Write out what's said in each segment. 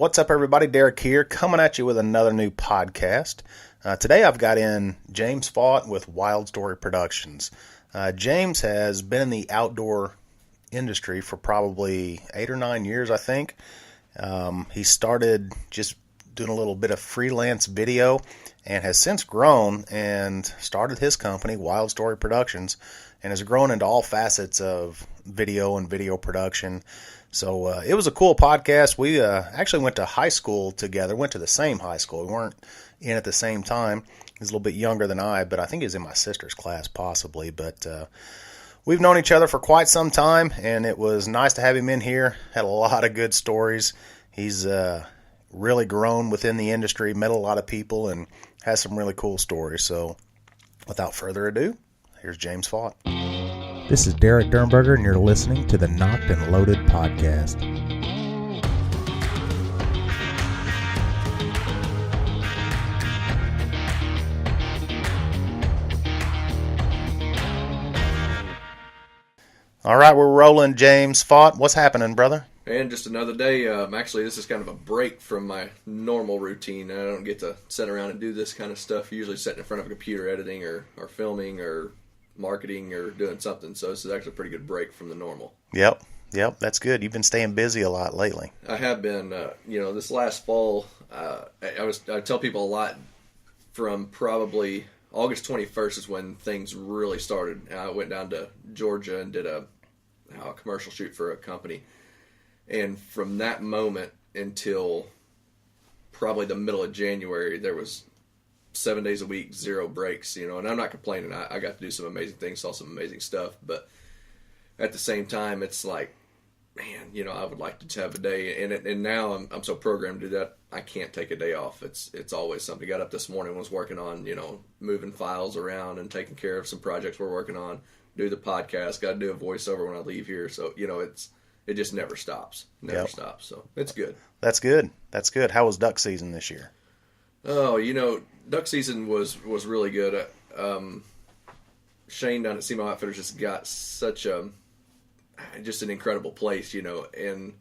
What's up, everybody? Derek here, coming at you with another new podcast. Today I've got in James Faught with Wild Story Productions. James has been in the outdoor industry for probably 8 or 9 years, I think. He started just doing a little bit of freelance video and has since grown and started his company, Wild Story Productions, and has grown into all facets of video and video production. So it was a cool podcast. We actually went to high school together, went to the same high school. We weren't in at the same time. He's a little bit younger than I, but I think he was in my sister's class possibly. But we've known each other for quite some time, and it was nice to have him in here. Had a lot of good stories. He's really grown within the industry, met a lot of people, and has some really cool stories. So without further ado, here's James Faught. This is Derek Dirnberger, and you're listening to the Nocked and Loaded podcast. All right, we're rolling. James Faught, what's happening, brother? And just another day. Actually, this is kind of a break from my normal routine. I don't get to sit around and do this kind of stuff. Usually sitting in front of a computer editing or filming or marketing or doing something. So this is actually a pretty good break from the normal. Yep, that's good. You've been staying busy a lot lately. I have been. This last fall, I tell people a lot from probably August 21st is when things really started. I went down to Georgia and did a commercial shoot for a company. And from that moment until probably the middle of January, there was 7 days a week, 0 breaks, and I'm not complaining. I got to do some amazing things, saw some amazing stuff, but at the same time, it's like, man, I would like to have a day, and now I'm so programmed to do that, I can't take a day off. It's always something. Got up this morning, was working on, moving files around and taking care of some projects we're working on, do the podcast, got to do a voiceover when I leave here, so, it just never stops. Never stops. So it's good. That's good. How was duck season this year? Oh, duck season was really good. Shane down at SEMO Outfitters just got such just an incredible place, and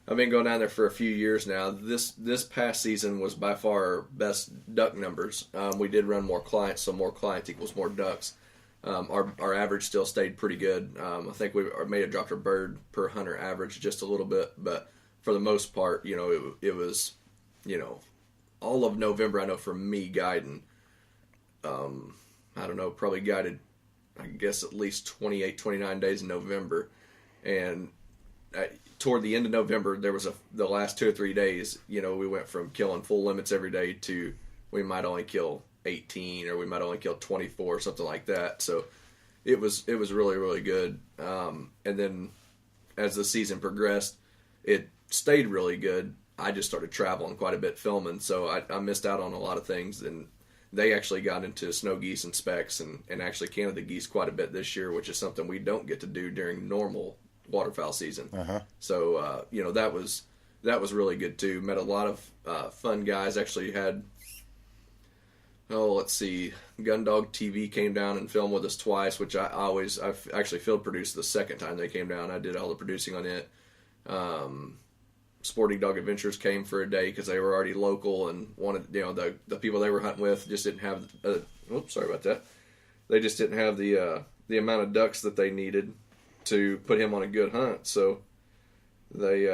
I've been going down there for a few years now. This past season was by far our best duck numbers. We did run more clients, so more clients equals more ducks. Our average still stayed pretty good. I think we may have dropped our bird per hunter average just a little bit, but for the most part, it was, all of November, I know for me guiding, probably guided, I guess, at least 28, 29 days in November. And toward the end of November, there was the last 2 or 3 days, we went from killing full limits every day to we might only kill 18 or we might only kill 24, something like that. So it was really, really good. And then as the season progressed, it stayed really good. I just started traveling quite a bit filming, so I missed out on a lot of things. And they actually got into snow geese and specks and actually Canada geese quite a bit this year, which is something we don't get to do during normal waterfowl season. Uh-huh. So, that was really good too. Met a lot of fun guys. Actually had, Gundog TV came down and filmed with us twice, which I've actually field produced the second time they came down. I did all the producing on it. Sporting Dog Adventures came for a day because they were already local and wanted, the people they were hunting with just didn't have, sorry about that. They just didn't have the amount of ducks that they needed to put him on a good hunt. So they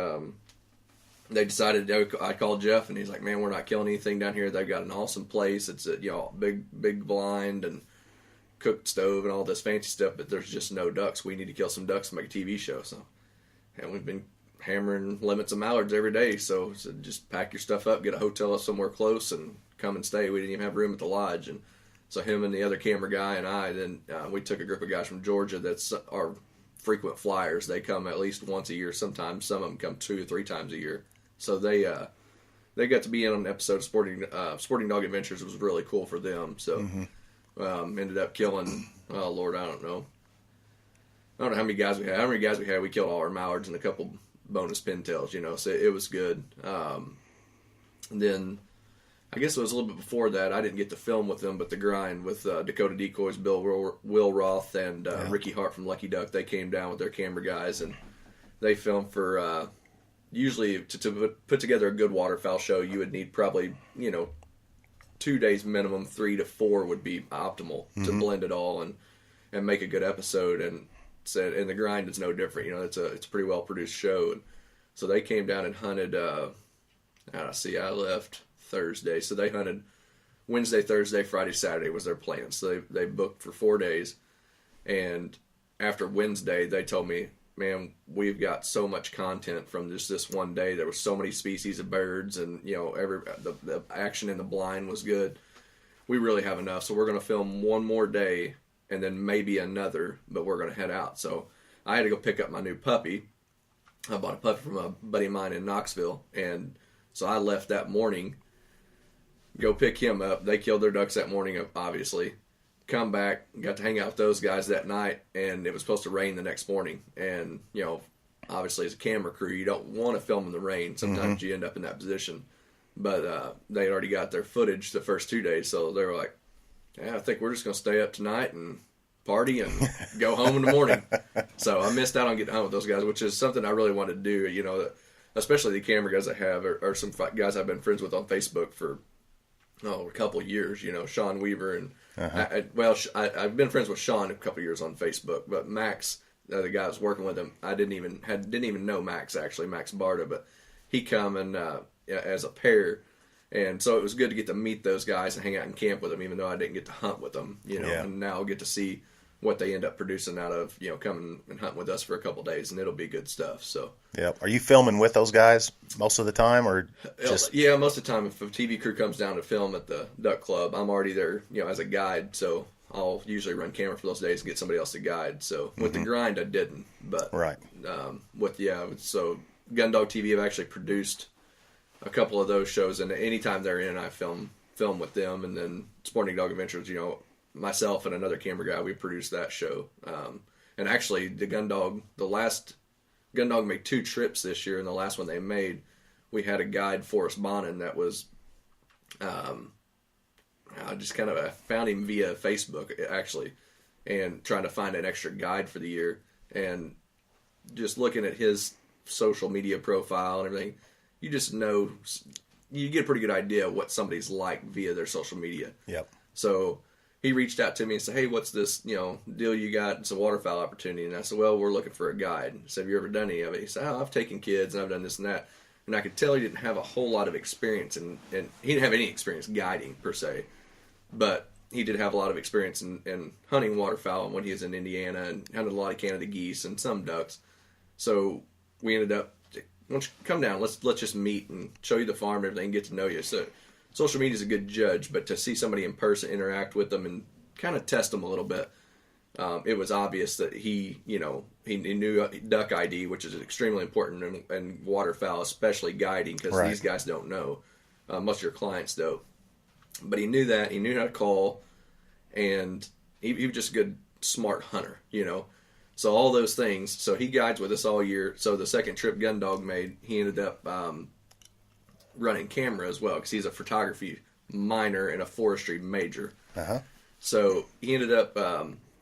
decided, I called Jeff and he's like, man, we're not killing anything down here. They've got an awesome place. It's a big blind and cooked stove and all this fancy stuff, but there's just no ducks. We need to kill some ducks to make a TV show. So, and we've been hammering limits of mallards every day. So just pack your stuff up, get a hotel up somewhere close and come and stay. We didn't even have room at the lodge. And so him and the other camera guy and I, then we took a group of guys from Georgia that's our frequent flyers. They come at least once a year. Sometimes some of them come 2 or 3 times a year. So they got to be in on an episode of Sporting Dog Adventures. It was really cool for them. So ended up killing, oh Lord, I don't know how many guys we had. We killed all our mallards and a couple bonus pintails, so it was good. And then I guess it was a little bit before that. I didn't get to film with them, but the grind with Dakota Decoys, Will Roth, and Ricky Hart from Lucky Duck, they came down with their camera guys, and they filmed for usually to put together a good waterfowl show, you would need probably 2 days minimum. 3 to 4 would be optimal to blend it all and make a good episode. And the grind is no different. It's a pretty well produced show. And so they came down and hunted. I left Thursday, so they hunted Wednesday, Thursday, Friday, Saturday was their plan. So they booked for 4 days, and after Wednesday, they told me, "Man, we've got so much content from just this one day. There were so many species of birds, and the action in the blind was good. We really have enough. So we're going to film one more day, and then maybe another, but we're going to head out." So I had to go pick up my new puppy. I bought a puppy from a buddy of mine in Knoxville, and so I left that morning. Go pick him up. They killed their ducks that morning, obviously. Come back, got to hang out with those guys that night, and it was supposed to rain the next morning. And, obviously as a camera crew, you don't want to film in the rain. Sometimes you end up in that position. But they already got their footage the first 2 days, so they were like, "Yeah, I think we're just going to stay up tonight and party and go home in the morning." So I missed out on getting home with those guys, which is something I really wanted to do, especially the camera guys I have are some guys I've been friends with on Facebook for a couple of years, Sean Weaver and I've been friends with Sean a couple of years on Facebook, but Max, the guy I was working with him, I didn't even know Max actually, Max Barta, but he come and as a pair, and so it was good to get to meet those guys and hang out and camp with them, even though I didn't get to hunt with them, and now I'll get to see what they end up producing out of coming and hunting with us for a couple of days, and it'll be good stuff. So Are you filming with those guys most of the time, or just most of the time? If a TV crew comes down to film at the Duck Club, I'm already there as a guide, so I'll usually run camera for those days and get somebody else to guide. So with the grind I didn't, but right so Gundog TV have actually produced a couple of those shows, and anytime they're in, I film with them. And then Sporting Dog Adventures, myself and another camera guy, we produced that show. And actually, the last Gundog made 2 trips this year, and the last one they made, we had a guide, Forrest Bonin, that was, I just I found him via Facebook, actually, and trying to find an extra guide for the year. And just looking at his social media profile and everything, you just know, you get a pretty good idea of what somebody's like via their social media. Yep. So he reached out to me and said, "Hey, what's this, deal you got? It's a waterfowl opportunity." And I said, "Well, we're looking for a guide." I said, "Have you ever done any of it?" He said, "Oh, I've taken kids and I've done this and that." And I could tell he didn't have a whole lot of experience, and he didn't have any experience guiding per se, but he did have a lot of experience in hunting waterfowl when he was in Indiana, and hunted a lot of Canada geese and some ducks. So we ended up, "Why don't you come down? Let's just meet and show you the farm and everything, get to know you." So social media is a good judge, but to see somebody in person, interact with them, and kind of test them a little bit, it was obvious that he knew duck ID, which is extremely important in waterfowl, especially guiding, because these guys don't know. Most of your clients don't. But he knew that. He knew how to call, and he was just a good, smart hunter, So all those things. So he guides with us all year. So the second trip Gundog made, he ended up running camera as well, because he's a photography minor and a forestry major. So he ended up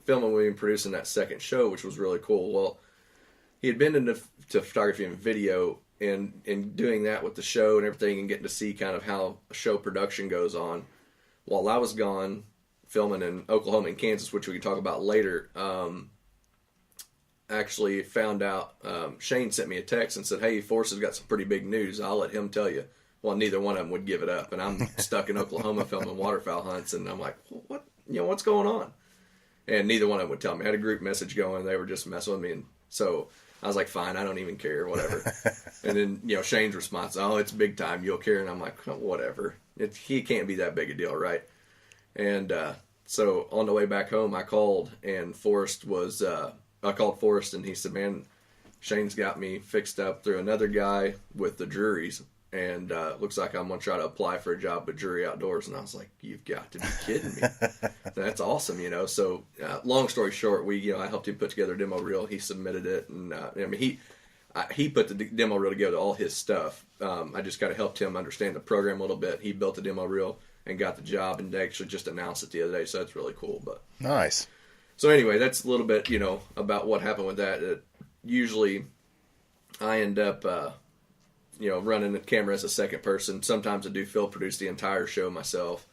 filming with me and producing that second show, which was really cool. Well, he had been into photography and video, and doing that with the show and everything, and getting to see kind of how a show production goes on. While I was gone filming in Oklahoma and Kansas, which we can talk about later, actually found out, Shane sent me a text and said, "Hey, Forrest has got some pretty big news. I'll let him tell you." Well, neither one of them would give it up, and I'm stuck in Oklahoma filming waterfowl hunts, and I'm like, what's going on? And neither one of them would tell me. I had a group message going, they were just messing with me, and so I was like, fine, I don't even care, whatever. And then, Shane's response, "Oh, it's big time, you'll care." And I'm like, oh, whatever. He can't be that big a deal, right? And so on the way back home, I called, and I called Forrest, and he said, "Man, Shane's got me fixed up through another guy with the Drurys, and looks like I'm going to try to apply for a job with Drury Outdoors." And I was like, "You've got to be kidding me." That's awesome, So long story short, I helped him put together a demo reel. He submitted it, and he put the demo reel together, all his stuff. I just kind of helped him understand the program a little bit. He built the demo reel and got the job, and they actually just announced it the other day, so that's really cool. But nice. So anyway, that's a little bit, about what happened with that. Usually I end up running the camera as a second person. Sometimes I do field produce the entire show myself.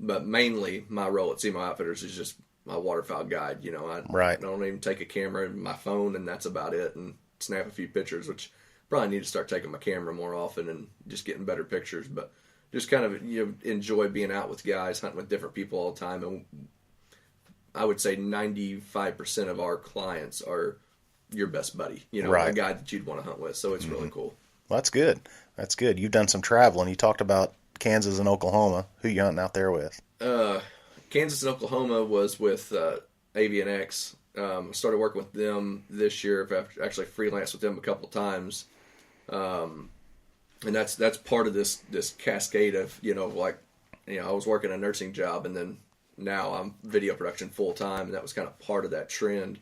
But mainly my role at SEMO Outfitters is just my waterfowl guide. I don't even take a camera and my phone, and that's about it, and snap a few pictures, which probably need to start taking my camera more often and just getting better pictures. But just kind of enjoy being out with guys, hunting with different people all the time. And I would say 95% of our clients are your best buddy, a guy that you'd want to hunt with. So it's really cool. Well, that's good. That's good. You've done some traveling. You talked about Kansas and Oklahoma. Who you hunting out there with? Kansas and Oklahoma was with Avian X. Started working with them this year. I've actually freelanced with them a couple times. And that's part of this cascade of, I was working a nursing job, and then now I'm video production full time, and that was kind of part of that trend.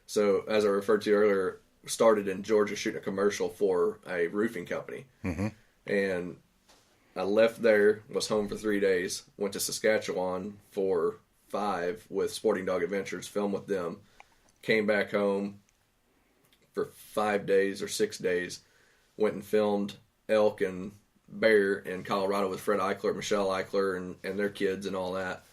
So as I referred to earlier, started in Georgia shooting a commercial for a roofing company. And I left there, was home for 3 days, went to Saskatchewan for 5 with Sporting Dog Adventures, filmed with them, came back home for 5 days or 6 days, went and filmed elk and bear in Colorado with Fred Eichler, Michelle Eichler, and their kids and all that.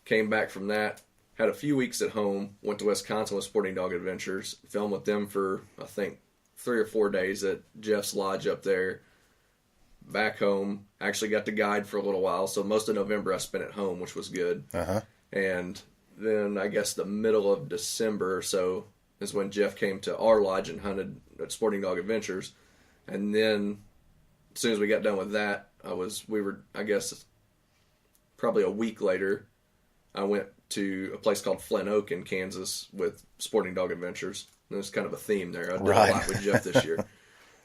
Came back from that, had a few weeks at home, went to Wisconsin with Sporting Dog Adventures, filmed with them for, I think, 3 or 4 days at Jeff's Lodge up there. Back home, actually got to guide for a little while, so most of November I spent at home, which was good. And then I guess the middle of December or so is when Jeff came to our lodge and hunted at Sporting Dog Adventures. And then as soon as we got done with that, I guess probably a week later, I went to a place called Flint Oak in Kansas with Sporting Dog Adventures. There's kind of a theme there. I did a lot with Jeff this year.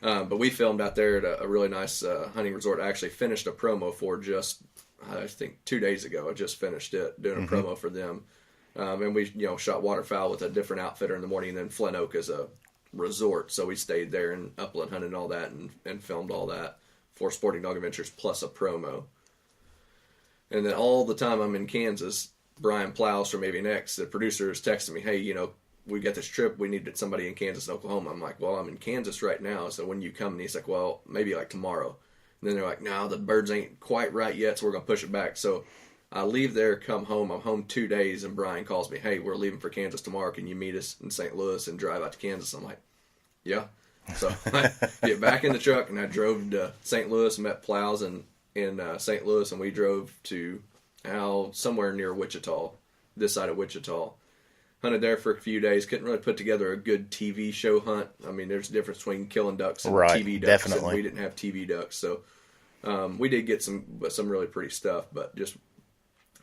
But we filmed out there at a really nice hunting resort. I actually finished a promo for just, I think, 2 days ago. I just finished it, doing a promo for them. And we, shot waterfowl with a different outfitter in the morning, and then Flint Oak is a resort. So we stayed there and upland hunted and all that and filmed all that for Sporting Dog Adventures plus a promo. And then all the time I'm in Kansas, Brian Plows from Avian X, the producer, is texting me, hey, we got this trip. We needed somebody in Kansas and Oklahoma. I'm like, well, I'm in Kansas right now. So when you come, and he's like, well, maybe like tomorrow. And then they're like, no, the birds ain't quite right yet, so we're going to push it back. So I leave there, come home. I'm home 2 days, and Brian calls me, hey, we're leaving for Kansas tomorrow. Can you meet us in St. Louis and drive out to Kansas? I'm like, yeah. So I get back in the truck, and I drove to St. Louis, met Plows in St. Louis, and we drove to somewhere near Wichita, this side of Wichita. Hunted there for a few days. Couldn't really put together a good TV show hunt. I mean, there's a difference between killing ducks and TV ducks. Definitely. And we didn't have TV ducks, so we did get some really pretty stuff, but just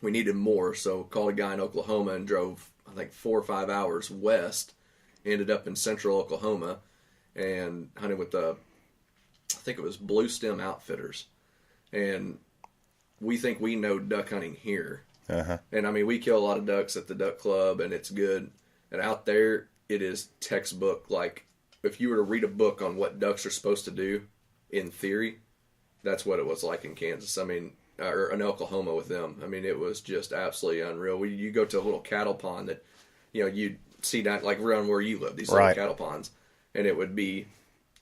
we needed more. So called a guy in Oklahoma and drove, I think, 4 or 5 hours west. Ended up in central Oklahoma and hunted with I think it was Blue Stem Outfitters, and we think we know duck hunting here. And I mean, we kill a lot of ducks at the duck club, and it's good. And out there, it is textbook. Like, if you were to read a book on what ducks are supposed to do, in theory, that's what it was like in Kansas. I mean, or in Oklahoma with them. I mean, it was just absolutely unreal. You go to a little cattle pond that, you'd see that like around where you live, these little cattle ponds, and it would be,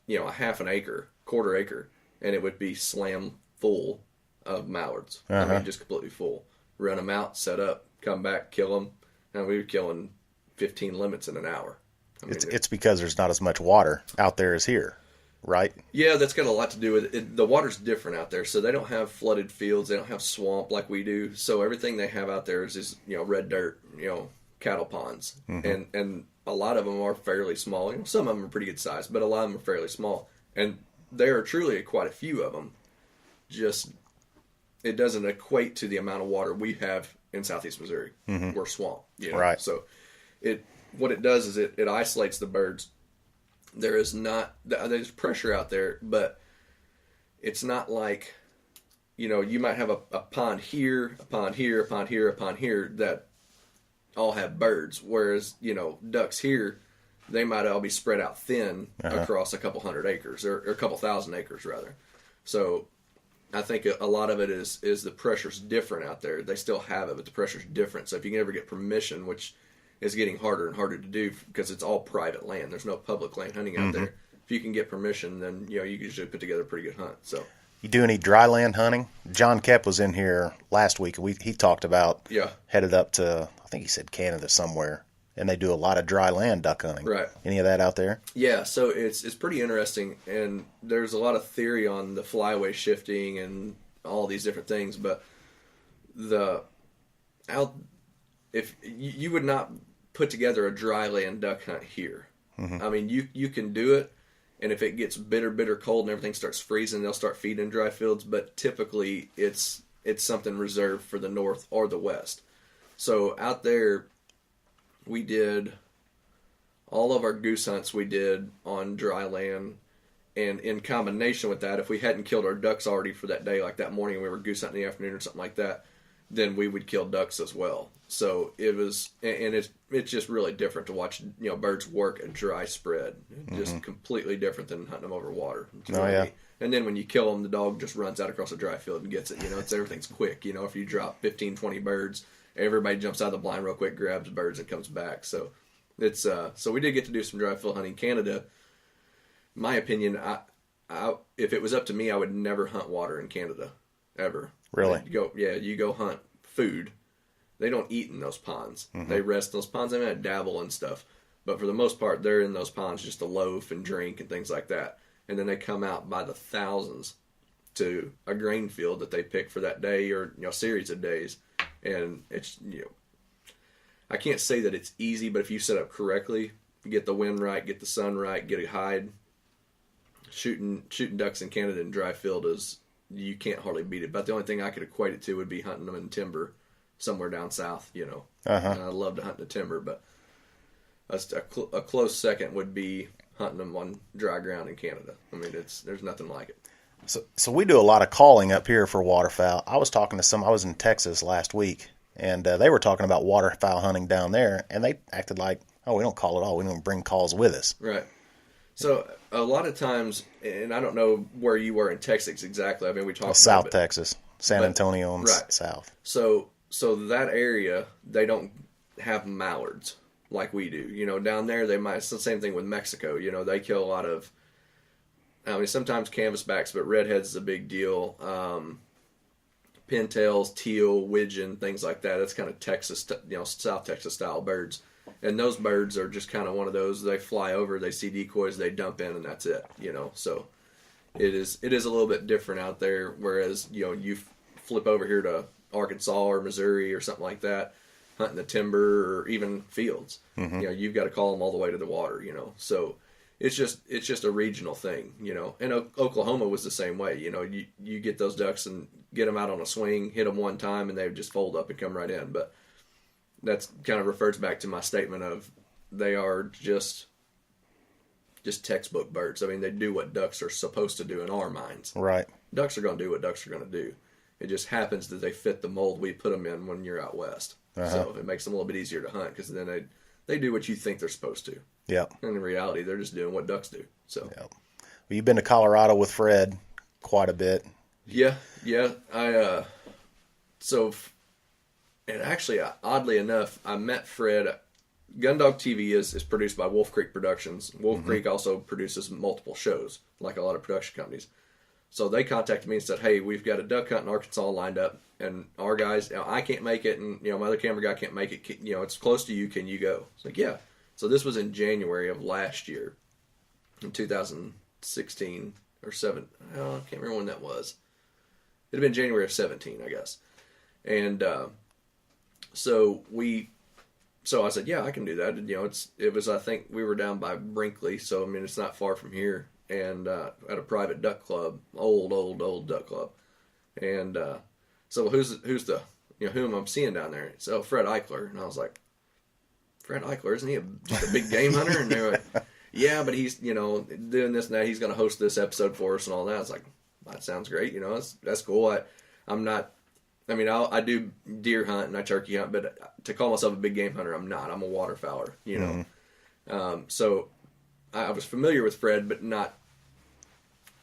a half an acre, quarter acre, and it would be slam full of mallards. I mean, just completely full. Run them out, set up, come back, kill them. And we were killing 15 limits in an hour. I mean, it's because there's not as much water out there as here, right? Yeah, that's got a lot to do with it. The water's different out there. So they don't have flooded fields. They don't have swamp like we do. So everything they have out there is red dirt, cattle ponds. And a lot of them are fairly small. Some of them are pretty good size, but a lot of them are fairly small. And there are truly quite a few of them. Just... it doesn't equate to the amount of water we have in southeast Missouri. We're swamp. Right. So what it does is it isolates the birds. There's pressure out there, but it's not like, you might have a pond here, a pond here, a pond here, a pond here that all have birds. Whereas, ducks here, they might all be spread out thin across a couple hundred acres or a couple thousand acres rather. So I think a lot of it is the pressure's different out there. They still have it, but the pressure's different. So if you can ever get permission, which is getting harder and harder to do because it's all private land. There's no public land hunting out there. If if you can get permission, then you can usually put together a pretty good hunt. So. You do any dry land hunting? John Kep was in here last week. He talked about headed up to, I think he said Canada somewhere, and they do a lot of dry land duck hunting. Right. Any of that out there? Yeah, so it's pretty interesting, and there's a lot of theory on the flyway shifting and all these different things, but if you would not put together a dry land duck hunt here. Mm-hmm. I mean, you can do it. And if it gets bitter cold and everything starts freezing, they'll start feeding in dry fields. But typically, it's something reserved for the north or the west. So out there, we did all of our goose hunts we did on dry land. And in combination with that, if we hadn't killed our ducks already for that day, like that morning we were goose hunting in the afternoon or something like that, then we would kill ducks as well. So it was, and it's just really different to watch birds work a dry spread. Just completely different than hunting them over water. And then when you kill them, the dog just runs out across a dry field and gets it. Everything's quick. If you drop 15, 20 birds, everybody jumps out of the blind real quick, grabs birds, and comes back. So it's so we did get to do some dry field hunting in Canada. My opinion, I if it was up to me, I would never hunt water in Canada ever. Really? You go hunt food. They don't eat in those ponds. Mm-hmm. They rest in those ponds. They might dabble and stuff. But for the most part, they're in those ponds just to loaf and drink and things like that. And then they come out by the thousands to a grain field that they pick for that day or series of days. And it's, I can't say that it's easy, but if you set up correctly, get the wind right, get the sun right, get a hide, shooting ducks in Canada in dry field you can't hardly beat it. But the only thing I could equate it to would be hunting them in timber somewhere down south, And I love to hunt in the timber, but a close second would be hunting them on dry ground in Canada. I mean, there's nothing like it. So we do a lot of calling up here for waterfowl. I was in Texas last week, and they were talking about waterfowl hunting down there, and they acted like, oh, we don't call at all. We don't bring calls with us. Right. So a lot of times, and I don't know where you were in Texas exactly. I mean, we talked South about Texas, San Antonio and south. So that area, they don't have mallards like we do. Down there, it's the same thing with Mexico. They kill a lot of, sometimes canvasbacks, but redheads is a big deal. Pintails, teal, widgeon, things like that. That's kind of Texas, South Texas style birds. And those birds are just kind of one of those, they fly over, they see decoys, they dump in, and that's it, So it is a little bit different out there, whereas, you flip over here to Arkansas or Missouri or something like that, hunting the timber or even fields. Mm-hmm. You've got to call them all the way to the water, So it's just a regional thing, And Oklahoma was the same way, You get those ducks and get them out on a swing, hit them one time, and they would just fold up and come right in. But that's kind of refers back to my statement of they are just textbook birds. I mean, they do what ducks are supposed to do in our minds. Right. Ducks are going to do what ducks are going to do. It just happens that they fit the mold we put them in when you're out west. Uh-huh. So it makes them a little bit easier to hunt because then they do what you think they're supposed to. Yeah. And in reality, they're just doing what ducks do. So. Yep. Well, you've been to Colorado with Fred quite a bit. Yeah. And actually, oddly enough, I met Fred. Gundog TV is produced by Wolf Creek Productions. Wolf Creek also produces multiple shows, like a lot of production companies. So they contacted me and said, hey, we've got a duck hunt in Arkansas lined up, and our guys, I can't make it, and my other camera guy can't make it. It's close to you. Can you go? It's like, yeah. So this was in January of last year, in 2016 or 7. I can't remember when that was. It'd have been January of 17, I guess. And So I said, yeah, I can do that. It was, I think we were down by Brinkley. So, it's not far from here, and, at a private duck club, old duck club. And, so who's the, whom I'm seeing down there? So Fred Eichler. And I was like, Fred Eichler, isn't he just a big game hunter? And they were like, yeah, but he's, doing this and that. He's going to host this episode for us and all that. I was like, that sounds great. That's cool. I'm not, I do deer hunt and I turkey hunt, but to call myself a big game hunter, I'm not. I'm a waterfowler, Mm-hmm. So I was familiar with Fred, but not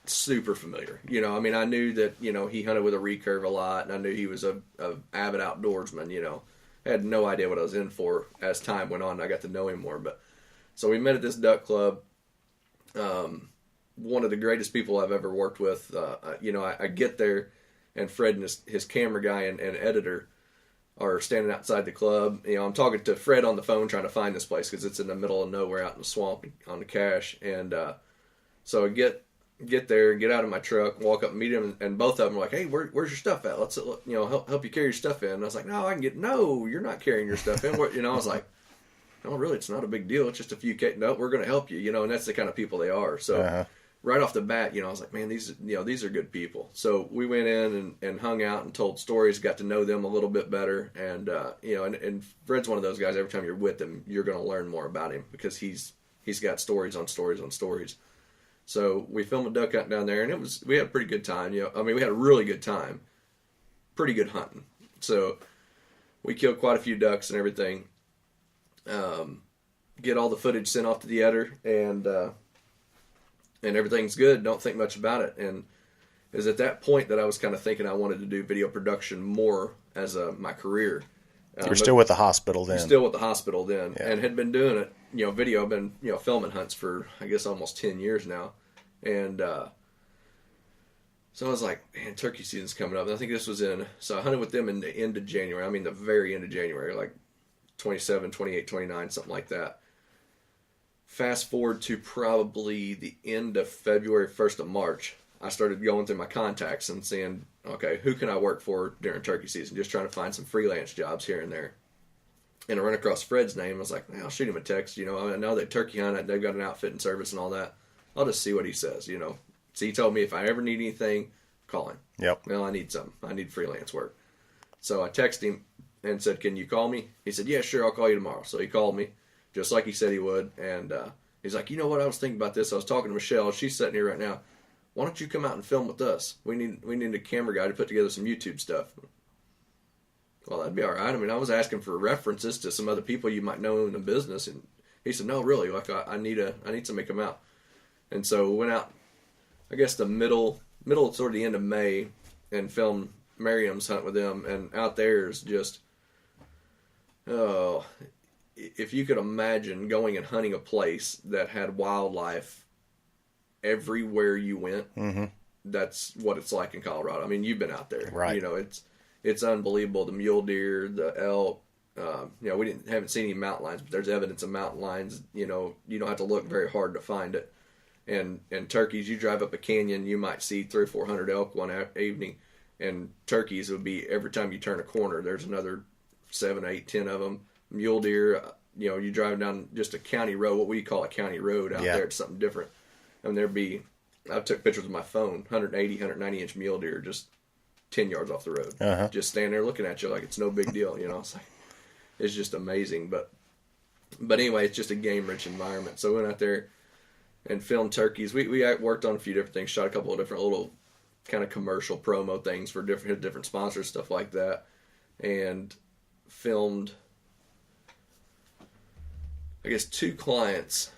super familiar. I knew that, he hunted with a recurve a lot, and I knew he was a avid outdoorsman, I had no idea what I was in for as time went on. I got to know him more. But so we met at this duck club. one of the greatest people I've ever worked with. I get there, and Fred and his camera guy and editor are standing outside the club. I'm talking to Fred on the phone trying to find this place because it's in the middle of nowhere out in the swamp on the cache. And so I get there, get out of my truck, walk up and meet him, and both of them are like, "Hey, where's your stuff at? Let's help you carry your stuff in." And I was like, "No, you're not carrying your stuff in." I was like, "No, really, it's not a big deal. It's just a few No, we're going to help you." And that's the kind of people they are. So right off the bat, I was like, "Man, these are good people." So we went in and hung out and told stories, got to know them a little bit better, and and Fred's one of those guys. Every time you're with him, you're going to learn more about him because he's got stories on stories on stories. So we filmed a duck hunt down there, and we had a pretty good time. We had a really good time, pretty good hunting. So we killed quite a few ducks and everything. Get all the footage sent off to the editor, and everything's good. Don't think much about it. And it was at that point that I was kind of thinking I wanted to do video production more as my career. You're still with the hospital then. Still with the hospital then, yeah. And had been doing it. Video. I've been filming hunts for I guess almost 10 years now, and so I was like, man, turkey season's coming up. And I think this was so I hunted with them in the end of January. I mean, the very end of January, like 27, 28, 29, something like that. Fast forward to probably the end of February, 1st of March. I started going through my contacts and seeing, okay, who can I work for during turkey season? Just trying to find some freelance jobs here and there. And I ran across Fred's name. I was like, I'll shoot him a text. I know they turkey hunt. They've got an outfit and service and all that. I'll just see what he says, So he told me if I ever need anything, call him. Yep. Well, I need something. I need freelance work. So I texted him and said, can you call me? He said, yeah, sure, I'll call you tomorrow. So he called me, just like he said he would. And he's like, you know what, I was thinking about this. I was talking to Michelle. She's sitting here right now. Why don't you come out and film with us? We need a camera guy to put together some YouTube stuff. Well, that'd be all right. I mean, I was asking for references to some other people you might know in the business, and he said, no, really, like I need somebody to come out. And so we went out, I guess the middle sort of the end of May, and filmed Merriam's hunt with them. And out there is just, if you could imagine going and hunting a place that had wildlife everywhere you went, mm-hmm. That's what it's like in Colorado. I mean, you've been out there, right? It's unbelievable. The mule deer, the elk. We haven't seen any mountain lions, but there's evidence of mountain lions. You don't have to look very hard to find it. And turkeys, you drive up a canyon, you might see 300 or 400 elk one evening, and turkeys would be every time you turn a corner. There's another 7, 8, 10 of them. Mule deer, you drive down just a county road, what we call a county road out there. It's something different. And I took pictures with my phone, 180, 190 inch mule deer, just 10 yards off the road, just standing there looking at you like it's no big deal. It's like, it's just amazing. But anyway, it's just a game rich environment. So we went out there and filmed turkeys. We worked on a few different things, shot a couple of different little kind of commercial promo things for different sponsors, stuff like that, and filmed, I guess, 2 clients.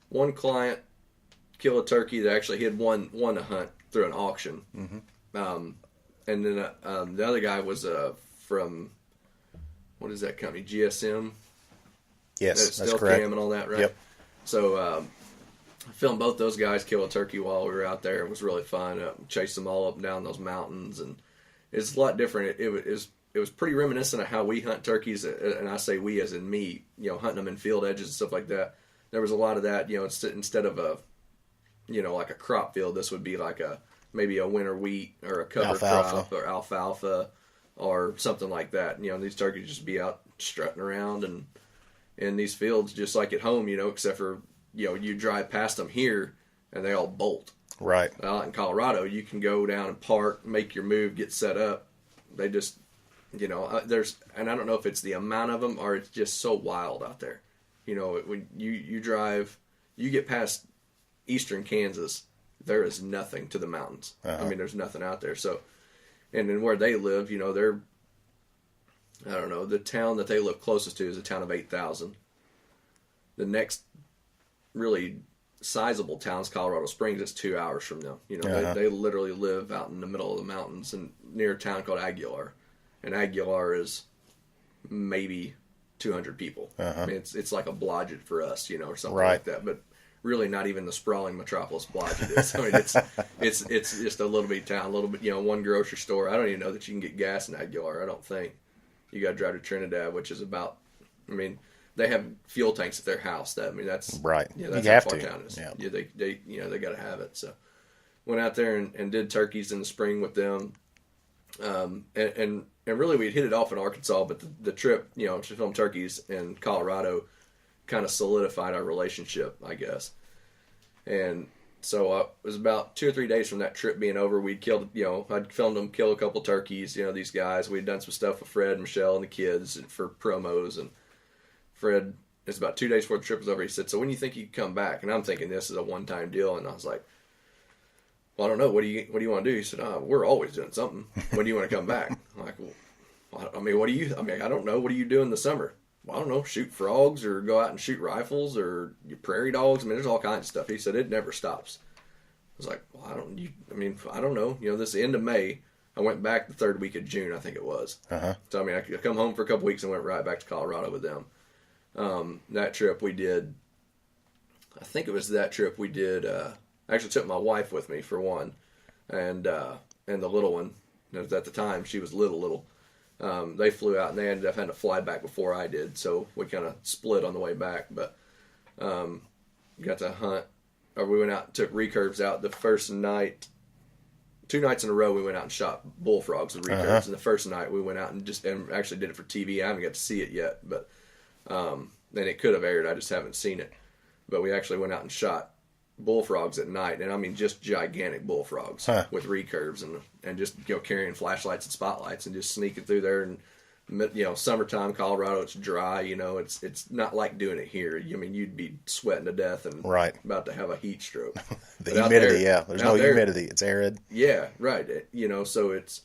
One client killed a turkey that actually he had won a hunt through an auction. Mm-hmm. And then the other guy was from, what is that company? GSM? Yes, that's correct. Cam and all that, right? Yep. So I filmed both those guys kill a turkey while we were out there. It was really fun. Chased them all up and down those mountains, and it's a lot different. It was pretty reminiscent of how we hunt turkeys, and I say we as in me, hunting them in field edges and stuff like that. There was a lot of that, instead of a, like a crop field, this would be like maybe a winter wheat or a cover crop or alfalfa or something like that. These turkeys just be out strutting around and in these fields just like at home, except for, you drive past them here and they all bolt. Right. Out in Colorado, you can go down and park, make your move, get set up. They just, and I don't know if it's the amount of them or it's just so wild out there. When you drive, you get past eastern Kansas, there is nothing to the mountains. I mean, there's nothing out there. So, and then where they live, they're, I don't know, the town that they live closest to is a town of 8,000. The next really sizable town is Colorado Springs. It's 2 hours from them. They literally live out in the middle of the mountains and near a town called Aguilar. And Aguilar is maybe 200 people. I mean, it's like a Blodgett for us, or something like that. But really not even the sprawling metropolis Blodgett is. I mean, it's just a little bitty town, a little bit, one grocery store. I don't even know that you can get gas in Aguilar. I don't think. You got to drive to Trinidad, which is about, I mean, they have fuel tanks at their house. That's right. That's you how have far to. town is. Yeah. They they got to have it. So went out there and did turkeys in the spring with them. And really we'd hit it off in Arkansas, but the trip, to film turkeys in Colorado kind of solidified our relationship, I guess. And so it was about 2 or 3 days from that trip being over, we'd killed, I'd filmed them kill a couple turkeys, these guys. We'd done some stuff with Fred and Michelle and the kids for promos. And Fred, it's about 2 days before the trip was over, he said, so when do you think you can come back? And I'm thinking this is a one-time deal. And I was like, well, I don't know. What do you want to do? He said, we're always doing something. When do you want to come back? I'm like, well, I mean, I don't know. What do you do in the summer? Well, I don't know, shoot frogs or go out and shoot rifles or prairie dogs. I mean, there's all kinds of stuff. He said, it never stops. I was like, well, I don't know. This end of May, I went back the third week of June, I think it was. Uh-huh. So, I come home for a couple weeks and went right back to Colorado with them. That trip we did, I think it was that trip we did, actually took my wife with me for one, and the little one. At the time, she was little. They flew out and they ended up having to fly back before I did, so we kind of split on the way back. But got to hunt, or we went out and took recurves out the first night. 2 nights in a row, we went out and shot bullfrogs with recurves. Uh-huh. And the first night, we went out and actually did it for TV. I haven't got to see it yet, but then it could have aired. I just haven't seen it. But we actually went out and shot bullfrogs at night, and just gigantic bullfrogs with recurves and just carrying flashlights and spotlights and just sneaking through there. And summertime Colorado, it's dry. It's not like doing it here. You'd be sweating to death and about to have a heat stroke. The humidity, there's no humidity. It's arid. Yeah, right. So it's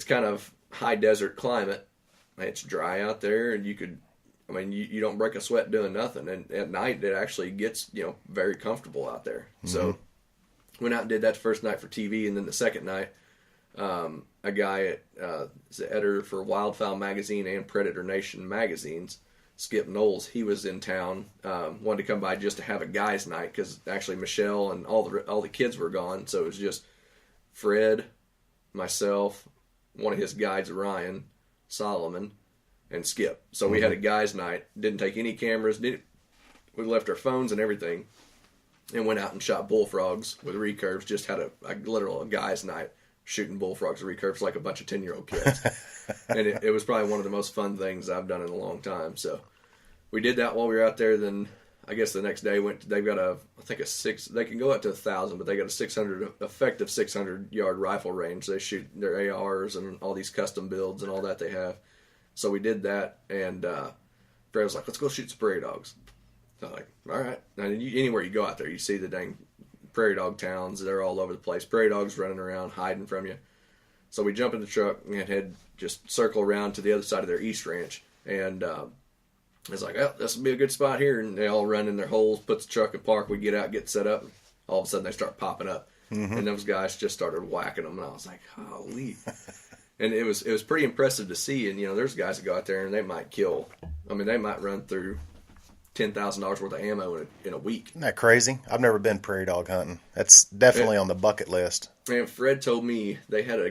kind of high desert climate. It's dry out there, and you don't break a sweat doing nothing. And at night, it actually gets, very comfortable out there. Mm-hmm. So went out and did that the first night for TV. And then the second night, a guy is the editor for Wildfowl Magazine and Predator Nation magazines, Skip Knowles, he was in town, wanted to come by just to have a guy's night because actually Michelle and all the kids were gone. So it was just Fred, myself, one of his guides, Ryan, Solomon, and Skip. So we had a guy's night, didn't take any cameras, we left our phones and everything, and went out and shot bullfrogs with recurves, just had a literal guy's night shooting bullfrogs with recurves like a bunch of 10-year-old kids. And it was probably one of the most fun things I've done in a long time. So we did that while we were out there. Then I guess the next day they've got they can go up to 1,000, but they got a effective 600-yard rifle range. They shoot their ARs and all these custom builds and all that they have. So we did that, and Fred was like, let's go shoot some prairie dogs. So I'm like, all right. Now, anywhere you go out there, you see the dang prairie dog towns. They're all over the place. Prairie dogs running around, hiding from you. So we jump in the truck and head just circle around to the other side of their east ranch. And it's like, oh, this will be a good spot here. And they all run in their holes, put the truck in park. We get out, get set up. All of a sudden, they start popping up. Mm-hmm. And those guys just started whacking them. And I was like, holy. And it was pretty impressive to see. And, there's guys that go out there and they might they might run through $10,000 worth of ammo in a week. Isn't that crazy? I've never been prairie dog hunting. That's definitely on the bucket list. And Fred told me they had a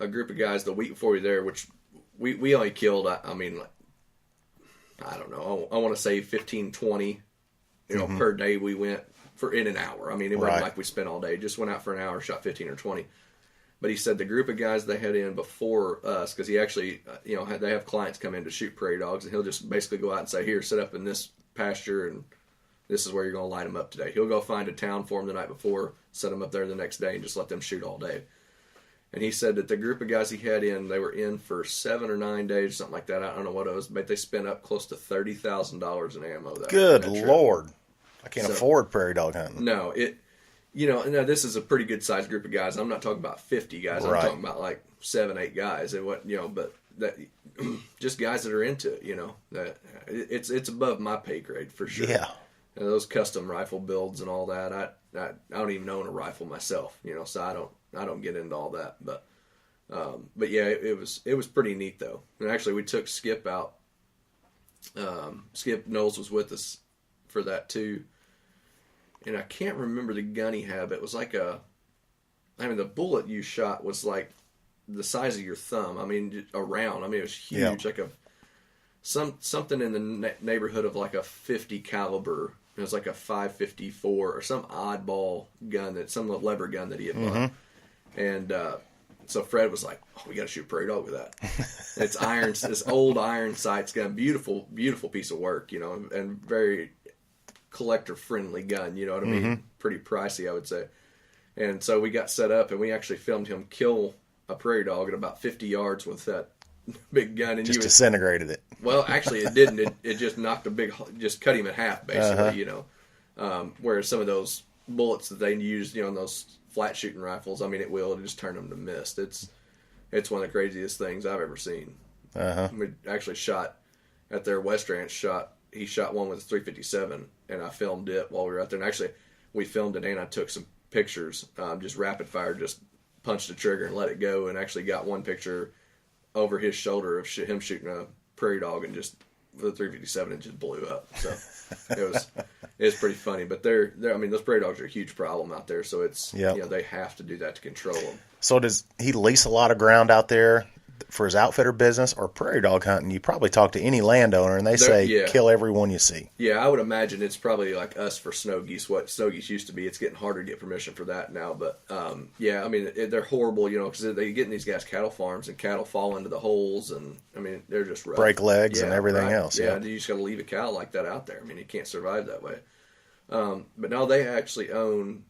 group of guys the week before we were there, which we only killed, I don't know, I want to say 15, 20, per day we went in an hour. It wasn't like we spent all day. Just went out for an hour, shot 15 or 20. But he said the group of guys they had in before us, because he actually, they have clients come in to shoot prairie dogs, and he'll just basically go out and say, here, sit up in this pasture, and this is where you're going to line them up today. He'll go find a town for them the night before, set them up there the next day, and just let them shoot all day. And he said that the group of guys he had in, they were in for 7 or 9 days, something like that. I don't know what it was, but they spent up close to $30,000 in ammo. Good Lord. I can't afford prairie dog hunting. No, now this is a pretty good sized group of guys. I'm not talking about 50 guys. I'm talking about like 7, 8 guys. And but that just guys that are into it. That it's above my pay grade for sure. Yeah. And those custom rifle builds and all that. I don't even own a rifle myself. So I don't get into all that. But yeah, it was pretty neat though. And actually, we took Skip out. Skip Knowles was with us for that too. and I can't remember the gun he had, but it was like the bullet you shot was like the size of your thumb. I mean, a round. I mean, it was huge, like something in the neighborhood of like a 50 caliber. It was like a 5.54 or some oddball gun, some lever gun that he had bought. And so Fred was like, "Oh, we got to shoot a prairie dog with that." It's iron, this old iron sights gun, beautiful, beautiful piece of work, and very collector friendly gun. You know what I mean? Pretty pricey, I would say. And so we got set up, and we actually filmed him kill a prairie dog at about 50 yards with that big gun, and just disintegrated it. Well, actually, it didn't. It just knocked just cut him in half, basically. Whereas some of those bullets that they use, in those flat shooting rifles, I mean, it just turn them to mist. It's one of the craziest things I've ever seen. We actually shot at their West Ranch. He shot one with a 357, and I filmed it while we were out there. And actually, we filmed it, and I took some pictures, just rapid fire, just punched the trigger and let it go, and actually got one picture over his shoulder of him shooting a prairie dog, and just with a 357 it just blew up. So it was pretty funny. But they're I mean, those prairie dogs are a huge problem out there, so it's they have to do that to control them. So does he lease a lot of ground out there for his outfitter business or prairie dog hunting? You probably talk to any landowner and they say kill every one you see. Yeah, I would imagine it's probably like us for snow geese, what snow geese used to be. It's getting harder to get permission for that now. But I mean, they're horrible, because they get in these guys' cattle farms and cattle fall into the holes, and I mean, they're just rough. Break legs and everything else. Yeah, you just got to leave a cow like that out there. I mean, it can't survive that way. But now they actually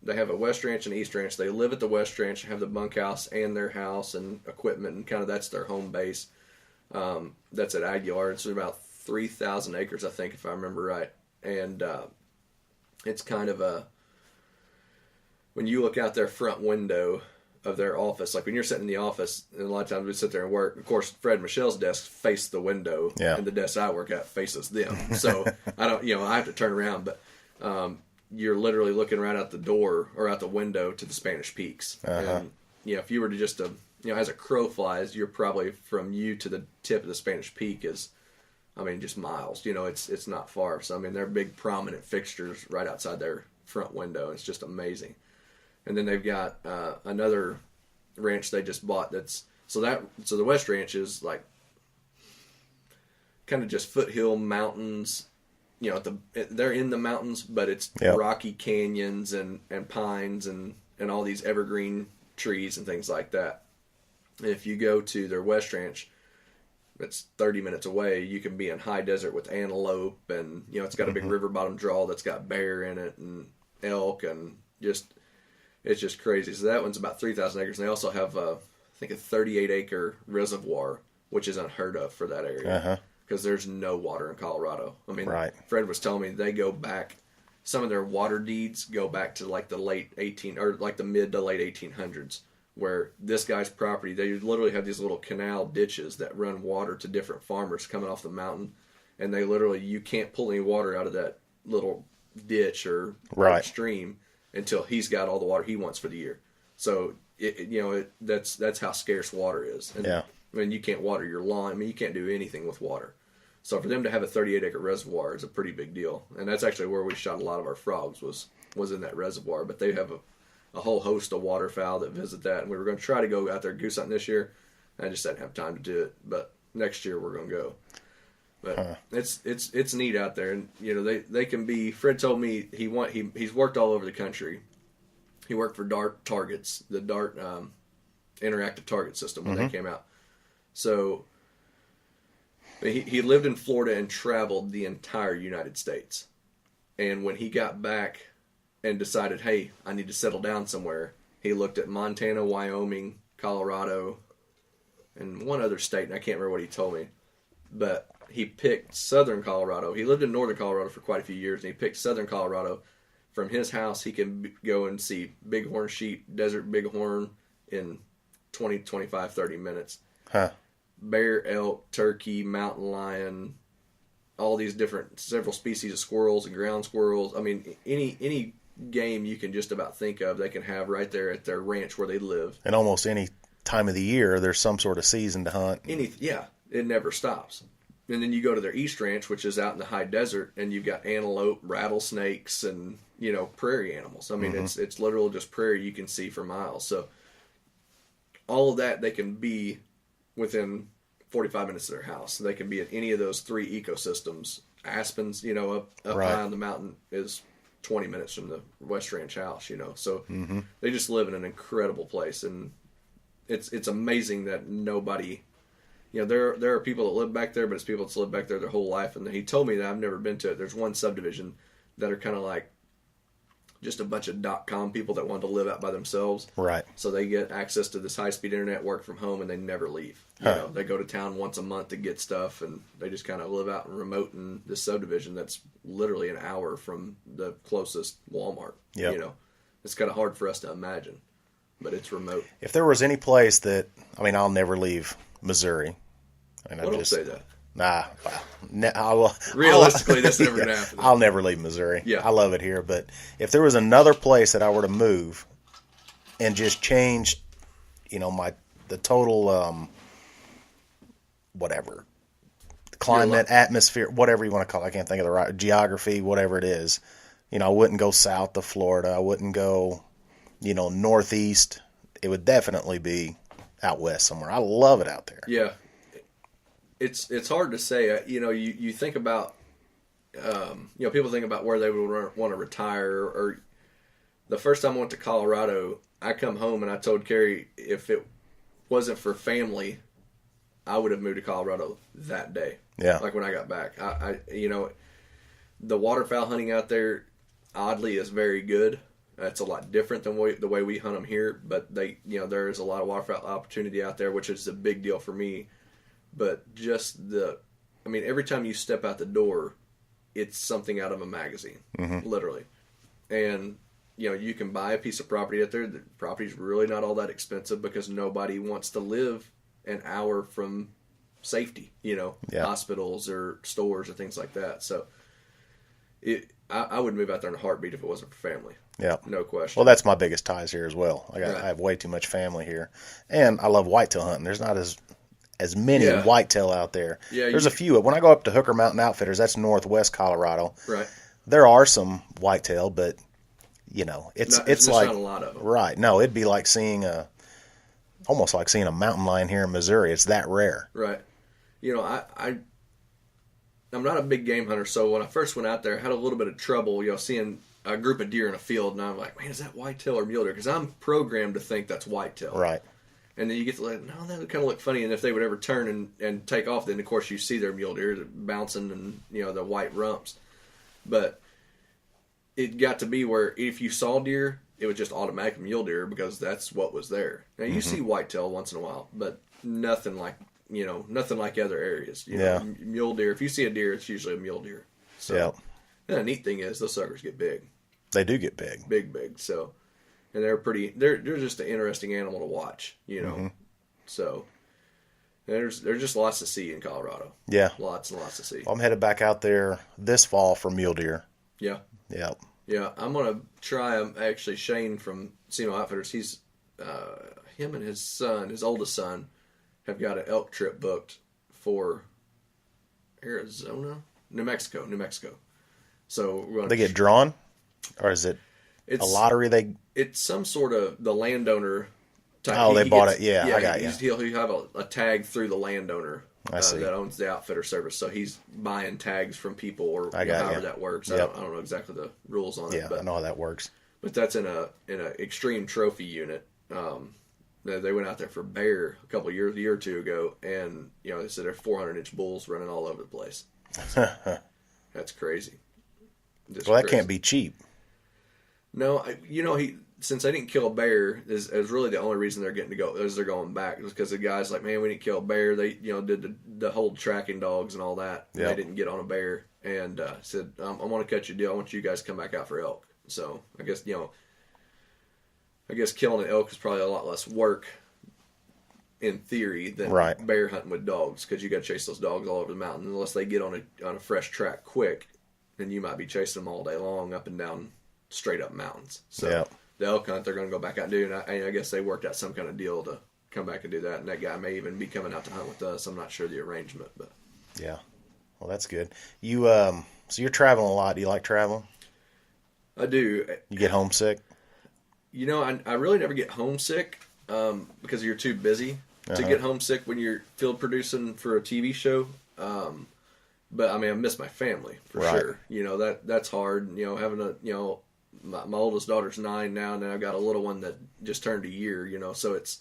they have a West Ranch and East Ranch. They live at the West Ranch, have the bunkhouse and their house and equipment, and kind of that's their home base. That's at Aguilar. It's about 3,000 acres, I think, if I remember right. And it's kind of when you look out their front window of their office, like when you're sitting in the office, and a lot of times we sit there and work. Of course, Fred and Michelle's desk face the window, and the desk I work at faces them. So I don't, I have to turn around, but you're literally looking right out the door or out the window to the Spanish Peaks. And, if you were to just, as a crow flies, you're probably from you to the tip of the Spanish Peak is, I mean, just miles. It's not far. So, I mean, they're big prominent fixtures right outside their front window. It's just amazing. And then they've got another ranch they just bought so the West Ranch is like kind of just foothill mountains. They're in the mountains, but it's rocky canyons and pines and all these evergreen trees and things like that. And if you go to their West Ranch, it's 30 minutes away. You can be in high desert with antelope, and it's got a big river bottom draw that's got bear in it and elk, and it's just crazy. So that one's about 3,000 acres. And they also have I think a 38-acre reservoir, which is unheard of for that area. Because there's no water in Colorado. I mean, Fred was telling me they go back. Some of their water deeds go back to like the the mid to late 1800s, where this guy's property, they literally have these little canal ditches that run water to different farmers coming off the mountain, and you can't pull any water out of that little ditch or stream until he's got all the water he wants for the year. So that's how scarce water is. And, I mean, you can't water your lawn. I mean, you can't do anything with water. So for them to have a 38-acre reservoir is a pretty big deal. And that's actually where we shot a lot of our frogs was in that reservoir. But they have a whole host of waterfowl that visit that. And we were going to try to go out there goose hunting this year. I just didn't have time to do it. But next year we're going to go. But it's neat out there. And, they can be... Fred told me he's worked all over the country. He worked for DART targets, the DART interactive target system when they came out. So he lived in Florida and traveled the entire United States. And when he got back and decided, hey, I need to settle down somewhere, he looked at Montana, Wyoming, Colorado, and one other state, and I can't remember what he told me. But he picked southern Colorado. He lived in northern Colorado for quite a few years, and he picked southern Colorado. From his house, he can go and see bighorn sheep, desert bighorn in 20, 25, 30 minutes. Bear, elk, turkey, mountain lion, all these several species of squirrels and ground squirrels. I mean, any game you can just about think of, they can have right there at their ranch where they live. And almost any time of the year, there's some sort of season to hunt. It never stops. And then you go to their East Ranch, which is out in the high desert, and you've got antelope, rattlesnakes, and, prairie animals. I mean, it's literal just prairie you can see for miles. So all of that, they can be within 45 minutes of their house. So they can be at any of those three ecosystems. Aspens, up right. high on the mountain is 20 minutes from the West Ranch house, So they just live in an incredible place. And it's amazing that nobody... there are people that live back there, but it's people that's lived back there their whole life. And he told me that I've never been to it. There's one subdivision that are kind of like just a bunch of .com people that want to live out by themselves. Right. So they get access to this high-speed internet, work from home, and they never leave. They go to town once a month to get stuff, and they just kind of live out in remote in this subdivision that's literally an hour from the closest Walmart. Yep. It's kind of hard for us to imagine, but it's remote. If there was any place that, I'll never leave Missouri. Don't say that. Nah, well, realistically, that's never going to happen. I'll never leave Missouri. Yeah. I love it here, but if there was another place that I were to move and just change, the total, whatever, climate, atmosphere, whatever you want to call it, I can't think of the right, geography, whatever it is, I wouldn't go south of Florida. I wouldn't go, northeast. It would definitely be out west somewhere. I love it out there. Yeah. It's hard to say. You think about, people think about where they would want to retire. Or the first time I went to Colorado, I come home and I told Carrie if it wasn't for family, I would have moved to Colorado that day. Yeah. Like when I got back, the waterfowl hunting out there, oddly, is very good. It's a lot different than the way we hunt them here, but there is a lot of waterfowl opportunity out there, which is a big deal for me. But just every time you step out the door, it's something out of a magazine, literally. And, you can buy a piece of property out there. The property's really not all that expensive because nobody wants to live an hour from safety, hospitals or stores or things like that. So I would move out there in a heartbeat if it wasn't for family. Yeah. No question. Well, that's my biggest ties here as well. I have way too much family here. And I love whitetail hunting. There's not as many whitetail out there. Yeah, there's a few. When I go up to Hooker Mountain Outfitters, that's northwest Colorado. Right. There are some whitetail, but it's like not a lot of them. Right. No, it'd be like almost like seeing a mountain lion here in Missouri. It's that rare. Right. I'm not a big game hunter, so when I first went out there, I had a little bit of trouble, seeing a group of deer in a field, and I'm like, man, is that whitetail or mule deer? Because I'm programmed to think that's whitetail. Right. And then you get to like, no, that would kind of look funny. And if they would ever turn and take off, then of course you see their mule deer bouncing and the white rumps. But it got to be where if you saw deer, it was just automatic mule deer because that's what was there. Now you see whitetail once in a while, but nothing like other areas. Mule deer. If you see a deer, it's usually a mule deer. So, and the neat thing is those suckers get big. They do get big. Big. So. And they're just an interesting animal to watch, So there's just lots to see in Colorado. Yeah. Lots and lots to see. I'm headed back out there this fall for mule deer. Yeah. Yeah. Yeah. I'm going to try, actually, Shane from Sino Outfitters, he's, him and his son, his oldest son, have got an elk trip booked for Arizona? New Mexico. So we're going They get drawn? Or is it a lottery? It's some sort of the landowner type. Oh, they bought it. Yeah, I got you. He'll have a tag through the landowner that owns the outfitter service. So he's buying tags from people or however that works. Yep. I don't know exactly the rules on it. Yeah, I know how that works. But that's in a extreme trophy unit. They went out there for bear a year or two ago, and they said they're 400-inch bulls running all over the place. That's crazy. That can't be cheap. No, since they didn't kill a bear, is really the only reason they're getting to go is they're going back. It's because the guy's like, man, we didn't kill a bear. They did the whole tracking dogs and all that. Yep. They didn't get on a bear, and said, I want to cut you a deal. I want you guys to come back out for elk. So I guess killing an elk is probably a lot less work in theory than bear hunting with dogs, because you got to chase those dogs all over the mountain unless they get on a fresh track quick. Then you might be chasing them all day long up and down straight up mountains. So the elk hunt they're going to go back out and do, and I guess they worked out some kind of deal to come back and do that, and that guy may even be coming out to hunt with us. I'm not sure the arrangement, but Well, that's good. You so you're traveling a lot. Do you like traveling? I do. You get homesick? I really never get homesick because you're too busy to get homesick when you're field producing for a TV show. But I mean, I miss my family for sure. That's hard. Having my oldest daughter's 9 now, and then I've got a little one that just turned a year. So it's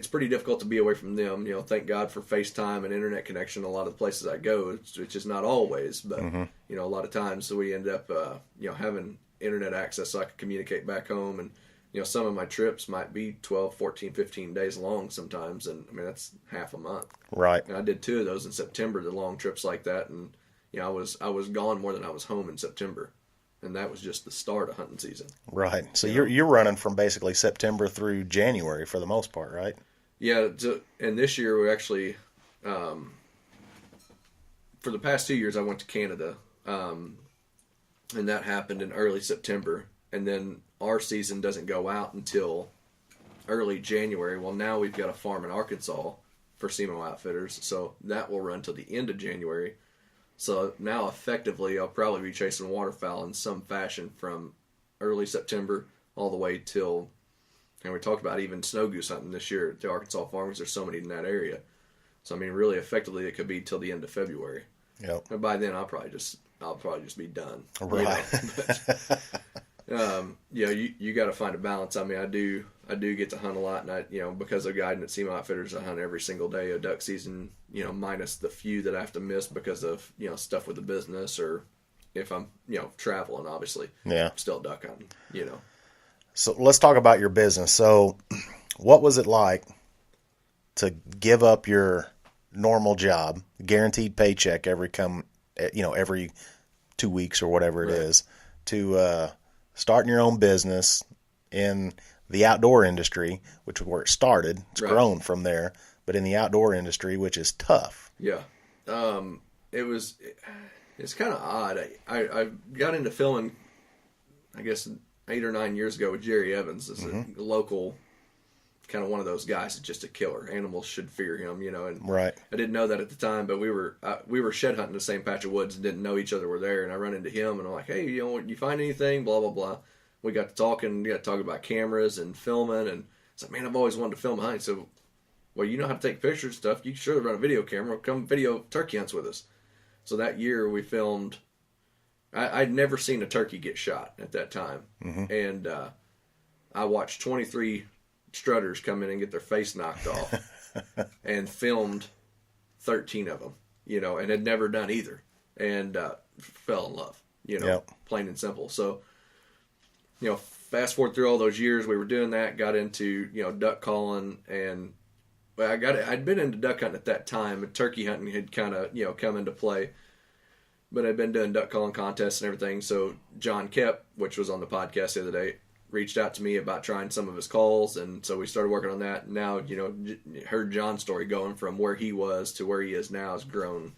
pretty difficult to be away from them. Thank God for FaceTime and internet connection. A lot of the places I go, which is not always, but a lot of times, so we end up having internet access so I can communicate back home. And some of my trips might be 12, 14, 15 days long sometimes, and I mean that's half a month. Right. And I did 2 of those in September, the long trips like that, and I was gone more than I was home in September, and that was just the start of hunting season. Right. So you're running from basically September through January for the most part, right? Yeah. And this year we actually, for the past 2 years, I went to Canada, and that happened in early September, and then our season doesn't go out until early January. Well, now we've got a farm in Arkansas for SEMO Outfitters, so that will run till the end of January. So now effectively I'll probably be chasing waterfowl in some fashion from early September all the way till, and we talked about even snow goose hunting this year at the Arkansas farm because there's so many in that area. So I mean, really effectively it could be till the end of February. Yep. And by then I'll probably just be done. Right. You got to find a balance. I mean, I do get to hunt a lot, and I, because of guiding at SEMO Outfitters, I hunt every single day of duck season, minus the few that I have to miss because of, stuff with the business, or if I'm, traveling, obviously. Yeah. I'm still duck hunting, So let's talk about your business. So what was it like to give up your normal job, guaranteed paycheck every 2 weeks or whatever it is, to starting your own business in the outdoor industry, which is where it started. It's grown from there, but in the outdoor industry, which is tough. Yeah. It's kind of odd. I got into filming, I guess, 8 or 9 years ago with Jerry Evans. This is a local, kind of one of those guys that's just a killer. Animals should fear him, and right. I didn't know that at the time, but we were shed hunting the same patch of woods and didn't know each other were there, and I run into him and I'm like, hey, you find anything? Blah, blah, blah. We got to talking, about cameras and filming, and it's like, man, I've always wanted to film a hunt. So, well, you know how to take pictures and stuff. You can surely run a video camera. Come video turkey hunts with us. So that year we filmed, I'd never seen a turkey get shot at that time. And I watched 23 strutters come in and get their face knocked off and filmed 13 of them, and had never done either, and fell in love, plain and simple. So, fast forward through all those years, we were doing that, got into, duck calling, and I'd been into duck hunting at that time, and turkey hunting had kind of, come into play, but I'd been doing duck calling contests and everything. So John Kep, which was on the podcast the other day, reached out to me about trying some of his calls, and so we started working on that. And now, heard John's story going from where he was to where he is now has grown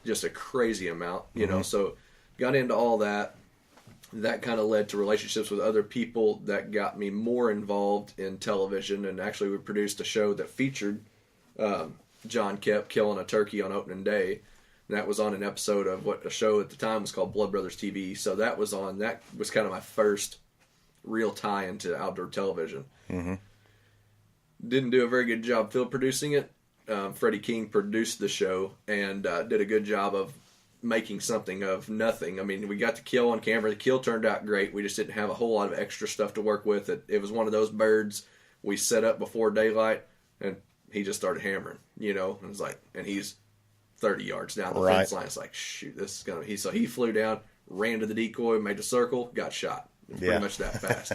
just a crazy amount, so got into all that. That kind of led to relationships with other people that got me more involved in television, and actually we produced a show that featured John Kep killing a turkey on opening day. And that was on an episode of what a show at the time was called Blood Brothers TV. So that was kind of my first real tie into outdoor television. Didn't do a very good job field producing it. Freddie King produced the show and did a good job of making something of nothing. I mean, we got the kill on camera. The kill turned out great. We just didn't have a whole lot of extra stuff to work with. It was one of those birds we set up before daylight, and he just started hammering, and it was like, and he's 30 yards down the fence line. It's like, shoot, this is gonna. So he flew down, ran to the decoy, made a circle, got shot. Pretty much that fast,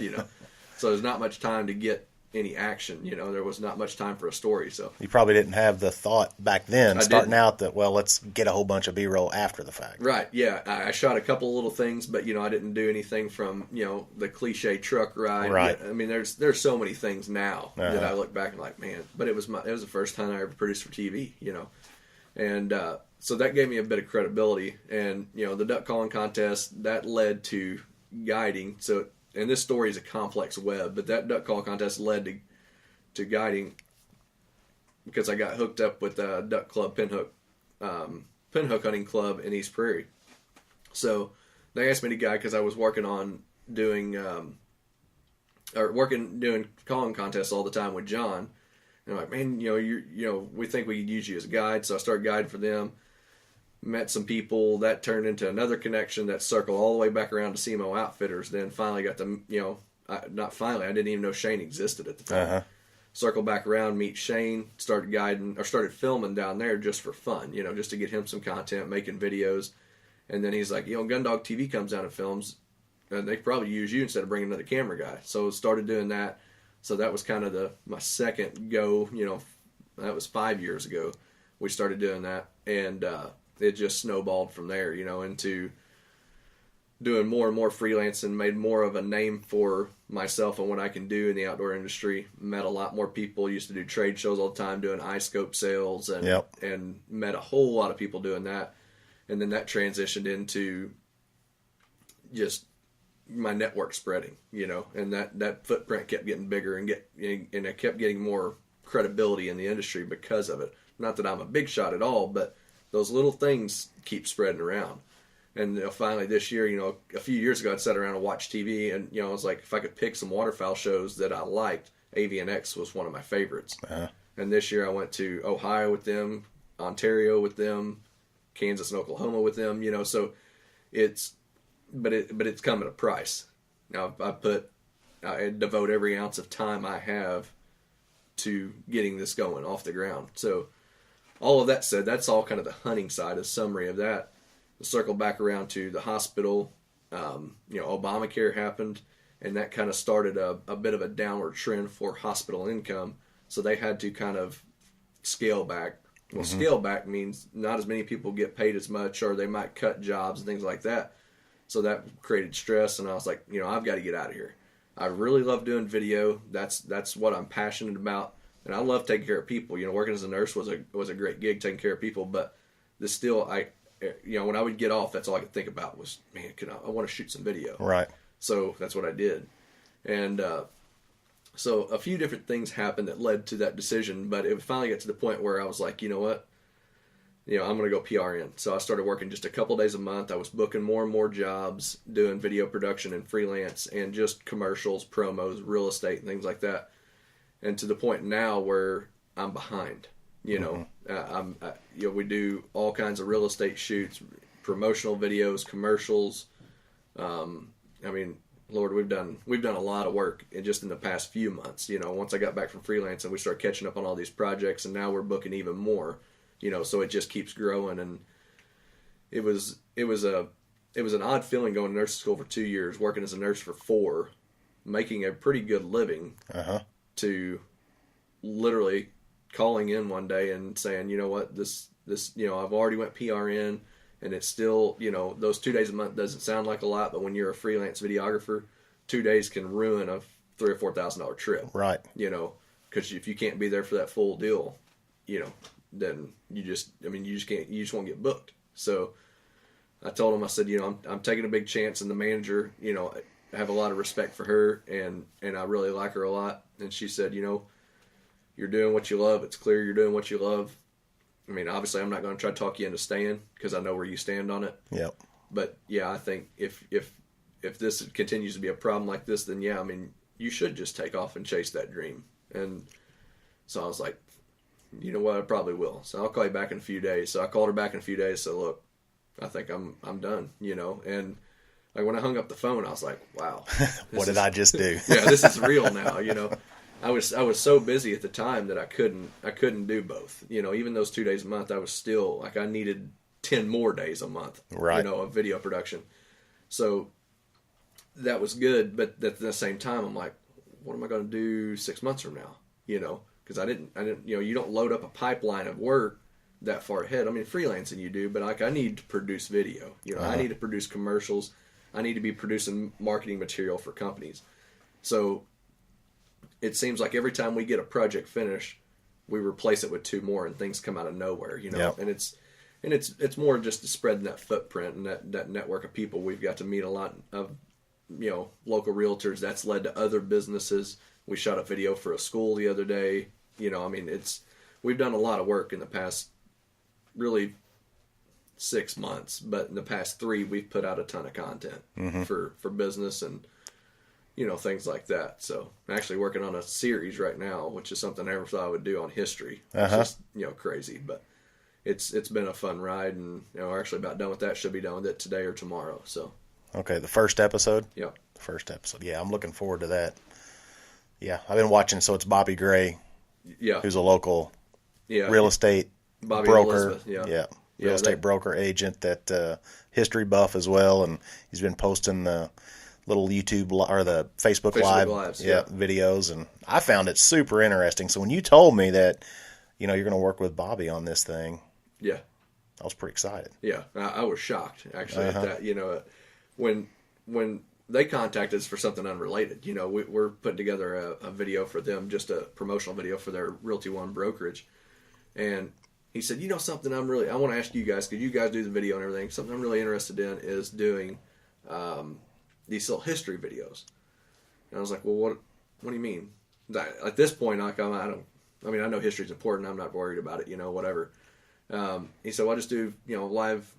So there's not much time to get any action. There was not much time for a story. So you probably didn't have the thought back then, out that, well, let's get a whole bunch of B-roll after the fact. Right. Yeah, I shot a couple of little things, but I didn't do anything from the cliche truck ride. Right. I mean, there's so many things now that I look back and like, man. But it was the first time I ever produced for TV. And so that gave me a bit of credibility. And the duck calling contest that led to guiding. So, and this story is a complex web, but that duck call contest led to guiding because I got hooked up with a duck club pinhook pinhook hunting club in East Prairie. So they asked me to guide because I was working on doing calling contests all the time with John. And I'm like, man, we think we could use you as a guide. So I started guiding for them. Met some people. That turned into another connection that circled all the way back around to CMO Outfitters. Then finally got to, not finally, I didn't even know Shane existed at the time. Uh-huh. Circle back around, meet Shane, started filming down there just for fun, just to get him some content, making videos. And then he's like, Gundog TV comes down and films, and they could probably use you instead of bringing another camera guy. So started doing that. So that was kind of my second go, that was 5 years ago. We started doing that, and it just snowballed from there, into doing more and more freelance, and made more of a name for myself and what I can do in the outdoor industry. Met a lot more people. Used to do trade shows all the time, doing iScope sales, and met a whole lot of people doing that. And then that transitioned into just my network spreading, and that footprint kept getting bigger and I kept getting more credibility in the industry because of it. Not that I'm a big shot at all, but those little things keep spreading around. And finally this year, a few years ago, I'd sat around and watched TV, and I was like, if I could pick some waterfowl shows that I liked, AVNX was one of my favorites. Uh-huh. And this year I went to Ohio with them, Ontario with them, Kansas and Oklahoma with them. So it's come at a price. Now I devote every ounce of time I have to getting this going off the ground. So all of that said, that's all kind of the hunting side, a summary of that. Circle back around to the hospital. Obamacare happened, and that kind of started a bit of a downward trend for hospital income. So they had to kind of scale back. Well, scale back means not as many people get paid as much, or they might cut jobs and things like that. So that created stress, and I was like, I've got to get out of here. I really love doing video. That's what I'm passionate about, and I love taking care of people. Working as a nurse was a great gig, taking care of people. But when I would get off, that's all I could think about was, man, I want to shoot some video. Right. So that's what I did, and so a few different things happened that led to that decision. But it finally got to the point where I was like, you know what? I'm going to go PRN. So I started working just a couple days a month. I was booking more and more jobs, doing video production and freelance, and just commercials, promos, real estate, and things like that. And to the point now where I'm behind. We do all kinds of real estate shoots, promotional videos, commercials. Lord, we've done a lot of work in the past few months. Once I got back from freelance, and we started catching up on all these projects, and now we're booking even more. So it just keeps growing, and it was an odd feeling going to nursing school for 2 years, working as a nurse for 4, making a pretty good living, to literally calling in one day and saying, you know what, this I've already went PRN, and it's still, those 2 days a month doesn't sound like a lot, but when you're a freelance videographer, 2 days can ruin a $3,000 or $4,000 trip. Right. Because if you can't be there for that full deal, then you just can't, you just won't get booked. So I told him, I said, I'm taking a big chance, and the manager, I have a lot of respect for her, and I really like her a lot. And she said, you're doing what you love. It's clear you're doing what you love. Obviously I'm not going to try to talk you into staying, because I know where you stand on it. Yep. But yeah, I think if this continues to be a problem like this, then yeah, you should just take off and chase that dream. And so I was like, you know what, I probably will. So I'll call you back in a few days. So I called her back in a few days. So look, I think I'm done, and like when I hung up the phone, I was like, wow, what did I just do? Yeah, this is real now. I was so busy at the time that I couldn't do both. Even those 2 days a month, I was still like, I needed 10 more days a month, right, of video production. So that was good. But at the same time, I'm like, what am I going to do 6 months from now? Because I didn't, you don't load up a pipeline of work that far ahead. Freelancing you do, but like I need to produce video. I need to produce commercials. I need to be producing marketing material for companies. So it seems like every time we get a project finished, we replace it with 2 more, and things come out of nowhere. Yep. And it's more just to spread that footprint and that network of people. We've got to meet a lot of local realtors. That's led to other businesses. We shot a video for a school the other day. We've done a lot of work in the past, really 6 months, but in the past 3, we've put out a ton of content for business and, you know, things like that. So I'm actually working on a series right now, which is something I never thought I would do on history. It's just, you know, crazy, but it's been a fun ride, and, you know, we're actually about done with that. Should be done with it today or tomorrow. So. Okay, the first episode? Yep. The first episode. Yeah, I'm looking forward to that. Yeah, I've been watching, so it's Bobby Gray, who's a local real estate broker. Real estate broker agent, that history buff as well, and he's been posting the little YouTube or the Facebook Lives, videos, and I found it super interesting. So when you told me that, you know, you're going to work with Bobby on this thing, I was pretty excited. Yeah, I was shocked actually at that. You know, when they contacted us for something unrelated, you know, we're putting together a video for them, just a promotional video for their Realty One brokerage, and he said, you know, something I want to ask you guys, because you guys do the video and everything. Something I'm really interested in is doing these little history videos. And I was like, well, what do you mean? At this point, I know history's important. I'm not worried about it, you know, whatever. He said, well, I just do, you know, live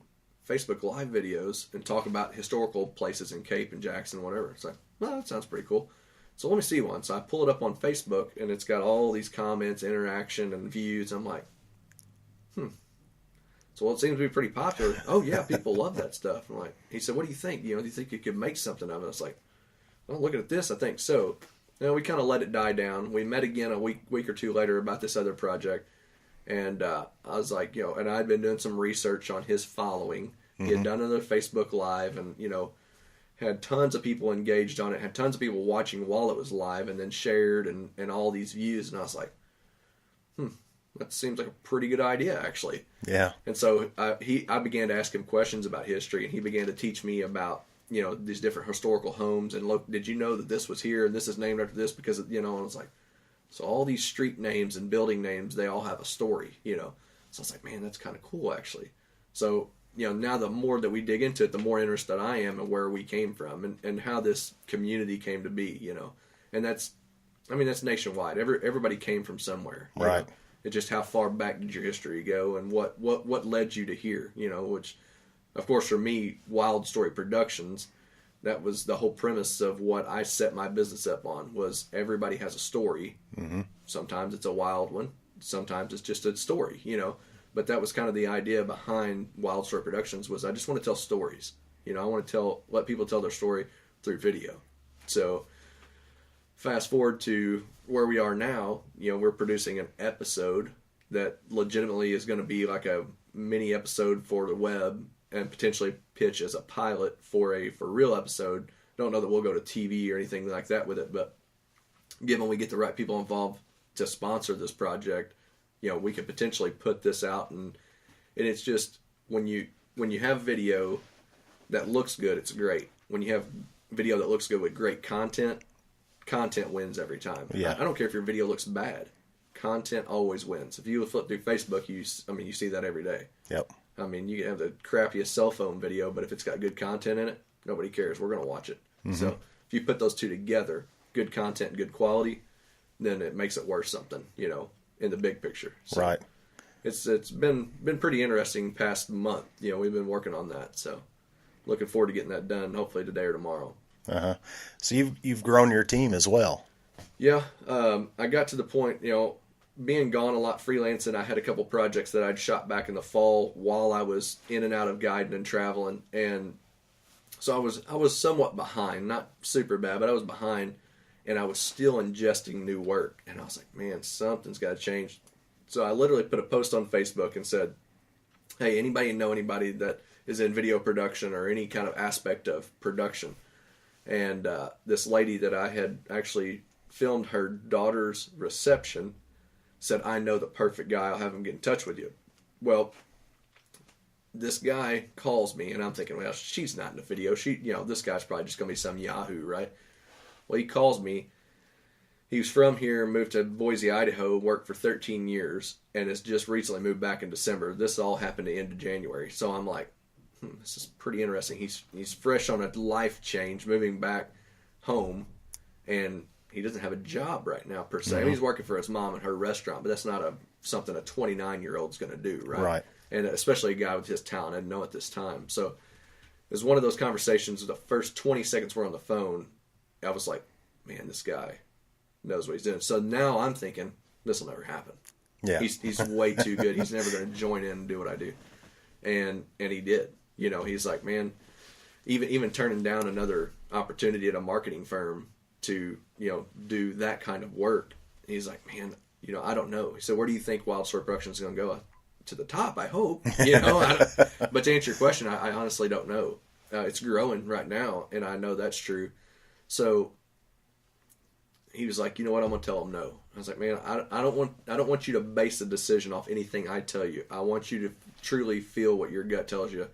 Facebook Live videos and talk about historical places in Cape and Jackson, whatever. It's like, well, that sounds pretty cool. So let me see one. So I pull it up on Facebook, and it's got all these comments, interaction, and views. I'm like, So it seems to be pretty popular. Oh yeah, people love that stuff. I'm like, he said, what do you think? You know, do you think you could make something of it? I was like, well, looking at this, I think so. You know, we kind of let it die down. We met again a week or two later about this other project, and I was like, you know, and I'd been doing some research on his following. He had done another Facebook Live, and, you know, had tons of people engaged on it, had tons of people watching while it was live, and then shared and all these views. And I was like, that seems like a pretty good idea, actually. Yeah. And so I began to ask him questions about history, and he began to teach me about, you know, these different historical homes. And look, did you know that this was here and this is named after this? Because, you know, and I was like, so all these street names and building names, they all have a story, you know. So I was like, man, that's kind of cool, actually. So, you know, now the more that we dig into it, the more interested I am in where we came from and how this community came to be, you know. And that's nationwide. Everybody came from somewhere. Right. Know? It's just how far back did your history go, and what led you to here, you know, which, of course, for me, Wild Story Productions, that was the whole premise of what I set my business up on, was everybody has a story. Mm-hmm. Let it's a wild one. Sometimes it's just a story, you know. But that was kind of the idea behind Wild Story Productions, was I just want to tell stories. You know, I want to let people tell their story through video. So fast forward to where we are now, you know, we're producing an episode that legitimately is going to be like a mini episode for the web, and potentially pitch as a pilot for a real episode. Don't know that we'll go to TV or anything like that with it, but given we get the right people involved to sponsor this project, you know, we could potentially put this out, and it's just, when you have video that looks good, it's great. When you have video that looks good with great content wins every time. Yeah. I don't care if your video looks bad. Content always wins. If you flip through Facebook, you see that every day. Yep. I mean, you can have the crappiest cell phone video, but if it's got good content in it, nobody cares. We're going to watch it. Mm-hmm. So if you put those two together, good content and good quality, then it makes it worth something, you know, in the big picture. So right. It's been pretty interesting past month. You know, we've been working on that. So looking forward to getting that done, hopefully today or tomorrow. Uh-huh. So you've grown your team as well. Yeah. I got to the point, you know, being gone a lot freelancing, I had a couple projects that I'd shot back in the fall while I was in and out of guiding and traveling. And so I was somewhat behind, not super bad, but I was behind, and I was still ingesting new work. And I was like, man, something's got to change. So I literally put a post on Facebook and said, hey, anybody know anybody that is in video production or any kind of aspect of production? And this lady that I had actually filmed her daughter's reception said, I know the perfect guy. I'll have him get in touch with you. Well, this guy calls me, and I'm thinking, well, she's not in the video. This guy's probably just going to be some Yahoo, right? Well, he calls me. He was from here, moved to Boise, Idaho, worked for 13 years, and has just recently moved back in December. This all happened at the end of January. So I'm like, this is pretty interesting. He's fresh on a life change, moving back home, and he doesn't have a job right now per se. I mean, he's working for his mom and her restaurant, but that's not something a 29-year-old's going to do, right? Right. And especially a guy with his talent, I didn't know at this time. So it was one of those conversations. The first 20 seconds we're on the phone, I was like, man, this guy knows what he's doing. So now I'm thinking, this will never happen. Yeah. He's way too good. He's never going to join in and do what I do. And he did. You know, he's like, man, even turning down another opportunity at a marketing firm to, you know, do that kind of work. He's like, man, you know, I don't know. He said, where do you think Wild Story Productions is going to go? To the top, I hope. You know, but to answer your question, I honestly don't know. It's growing right now, and I know that's true. So he was like, you know what? I'm going to tell him no. I was like, man, I don't want you to base a decision off anything I tell you. I want you to truly feel what your gut tells you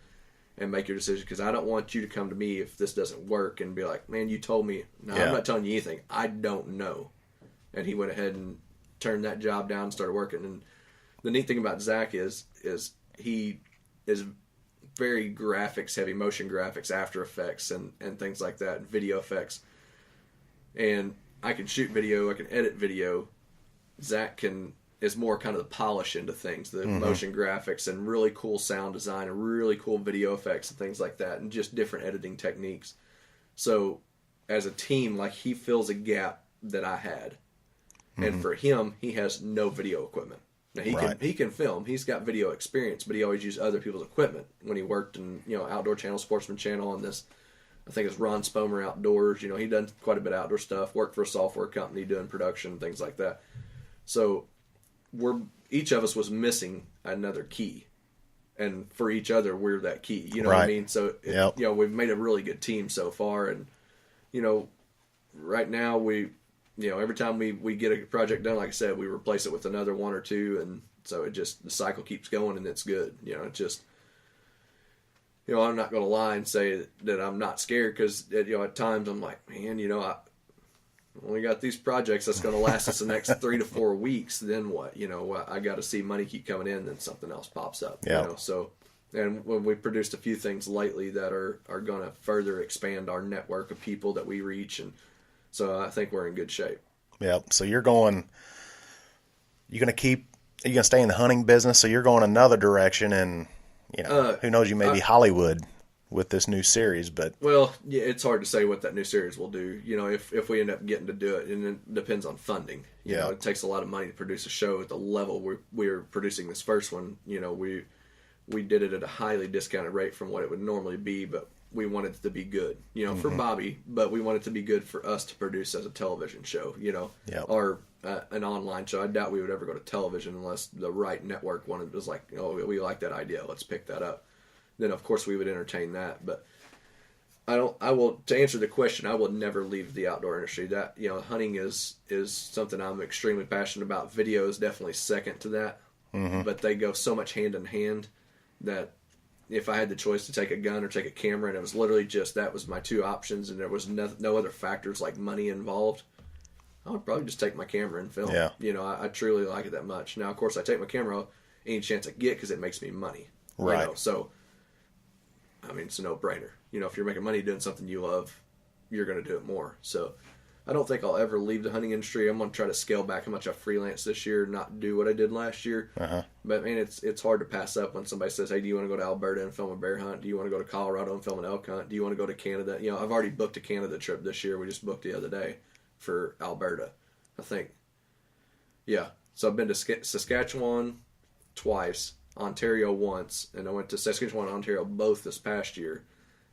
and make your decision, because I don't want you to come to me if this doesn't work and be like, man, you told me. No, I'm not telling you anything. I don't know. And he went ahead and turned that job down and started working. And the neat thing about Zach is he is very graphics heavy, motion graphics, After Effects, and things like that, video effects. And I can shoot video, I can edit video. Zach is more kind of the polish into things, the motion graphics and really cool sound design and really cool video effects and things like that, and just different editing techniques. So as a team, like, he fills a gap that I had. And for him, he has no video equipment. Now he can film. He's got video experience, but he always used other people's equipment when he worked in, you know, Outdoor Channel, Sportsman Channel, and this, I think it's Ron Spomer Outdoors. You know, he done quite a bit of outdoor stuff. Worked for a software company doing production, things like that. So each of us was missing another key, and for each other, we're that key. You know what I mean? So you know, we've made a really good team so far, and you know, right now you know, every time we get a project done, like I said, we replace it with another one or two, and so the cycle keeps going, and it's good. You know, it just, you know, I'm not going to lie and say that I'm not scared, because, you know, at times I'm like, man, you know, I only got these projects that's going to last us the next 3 to 4 weeks. Then what? You know, I got to see money keep coming in, then something else pops up. You know, so, and when we produced a few things lately that are going to further expand our network of people that we reach, and so I think we're in good shape. Yeah. So are you going to stay in the hunting business? So you're going another direction, and, you know, who knows, you may be Hollywood with this new series, but. Well, yeah, it's hard to say what that new series will do. You know, if we end up getting to do it, and it depends on funding. You know, it takes a lot of money to produce a show at the level we're producing this first one. You know, we did it at a highly discounted rate from what it would normally be, but we wanted it to be good, you know, for Bobby, but we wanted it to be good for us to produce as a television show, you know, or an online show. I doubt we would ever go to television unless the right network was like, oh, we like that idea, let's pick that up. Then of course we would entertain that. But to answer the question, I will never leave the outdoor industry. That, you know, hunting is something I'm extremely passionate about. Video is definitely second to that, but they go so much hand in hand that if I had the choice to take a gun or take a camera, and it was literally just, that was my two options, and there was no other factors like money involved, I would probably just take my camera and film. Yeah. You know, I truly like it that much. Now, of course, I take my camera any chance I get because it makes me money. Right. You know? So, I mean, it's a no-brainer. You know, if you're making money doing something you love, you're going to do it more. So, I don't think I'll ever leave the hunting industry. I'm going to try to scale back how much I freelance this year, not do what I did last year. But, man, it's hard to pass up when somebody says, hey, do you want to go to Alberta and film a bear hunt? Do you want to go to Colorado and film an elk hunt? Do you want to go to Canada? You know, I've already booked a Canada trip this year. We just booked the other day for Alberta, I think. Yeah. So I've been to Saskatchewan twice, Ontario once, and I went to Saskatchewan and Ontario both this past year.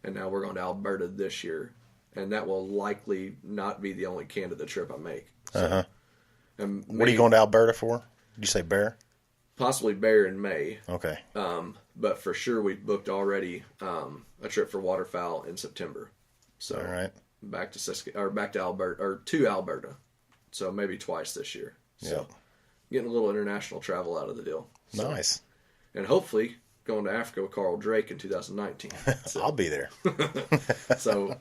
And now we're going to Alberta this year. And that will likely not be the only Canada trip I make. So, what are you going to Alberta for? Did you say bear? Possibly bear in May. Okay. But for sure we booked already a trip for waterfowl in September. So all right. Back to Alberta, or to Alberta. So maybe twice this year. So getting a little international travel out of the deal. So, nice. And hopefully going to Africa with Carl Drake in 2019. So. I'll be there. So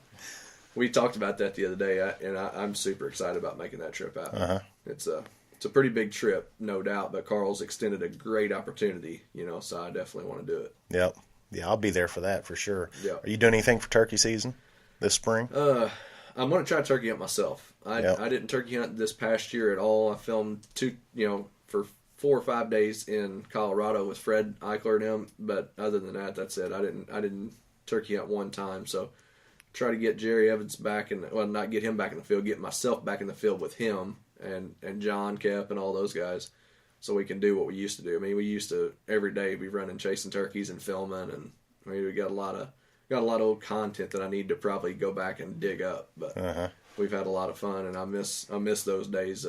we talked about that the other day, and I'm super excited about making that trip out. It's a pretty big trip, no doubt, but Carl's extended a great opportunity, you know, so I definitely want to do it. Yep. Yeah, I'll be there for that for sure. Yep. Are you doing anything for turkey season this spring? I'm going to try turkey hunt myself. I didn't turkey hunt this past year at all. I filmed for 4 or 5 days in Colorado with Fred Eichler and him, but other than that, that's it. I didn't turkey hunt one time. So try to get Jerry Evans back not get him back in the field, get myself back in the field with him and John Kep and all those guys, so we can do what we used to do. I mean, we used to every day be running chasing turkeys and filming, and I mean, we got a lot of old content that I need to probably go back and dig up. But we've had a lot of fun, and I miss those days.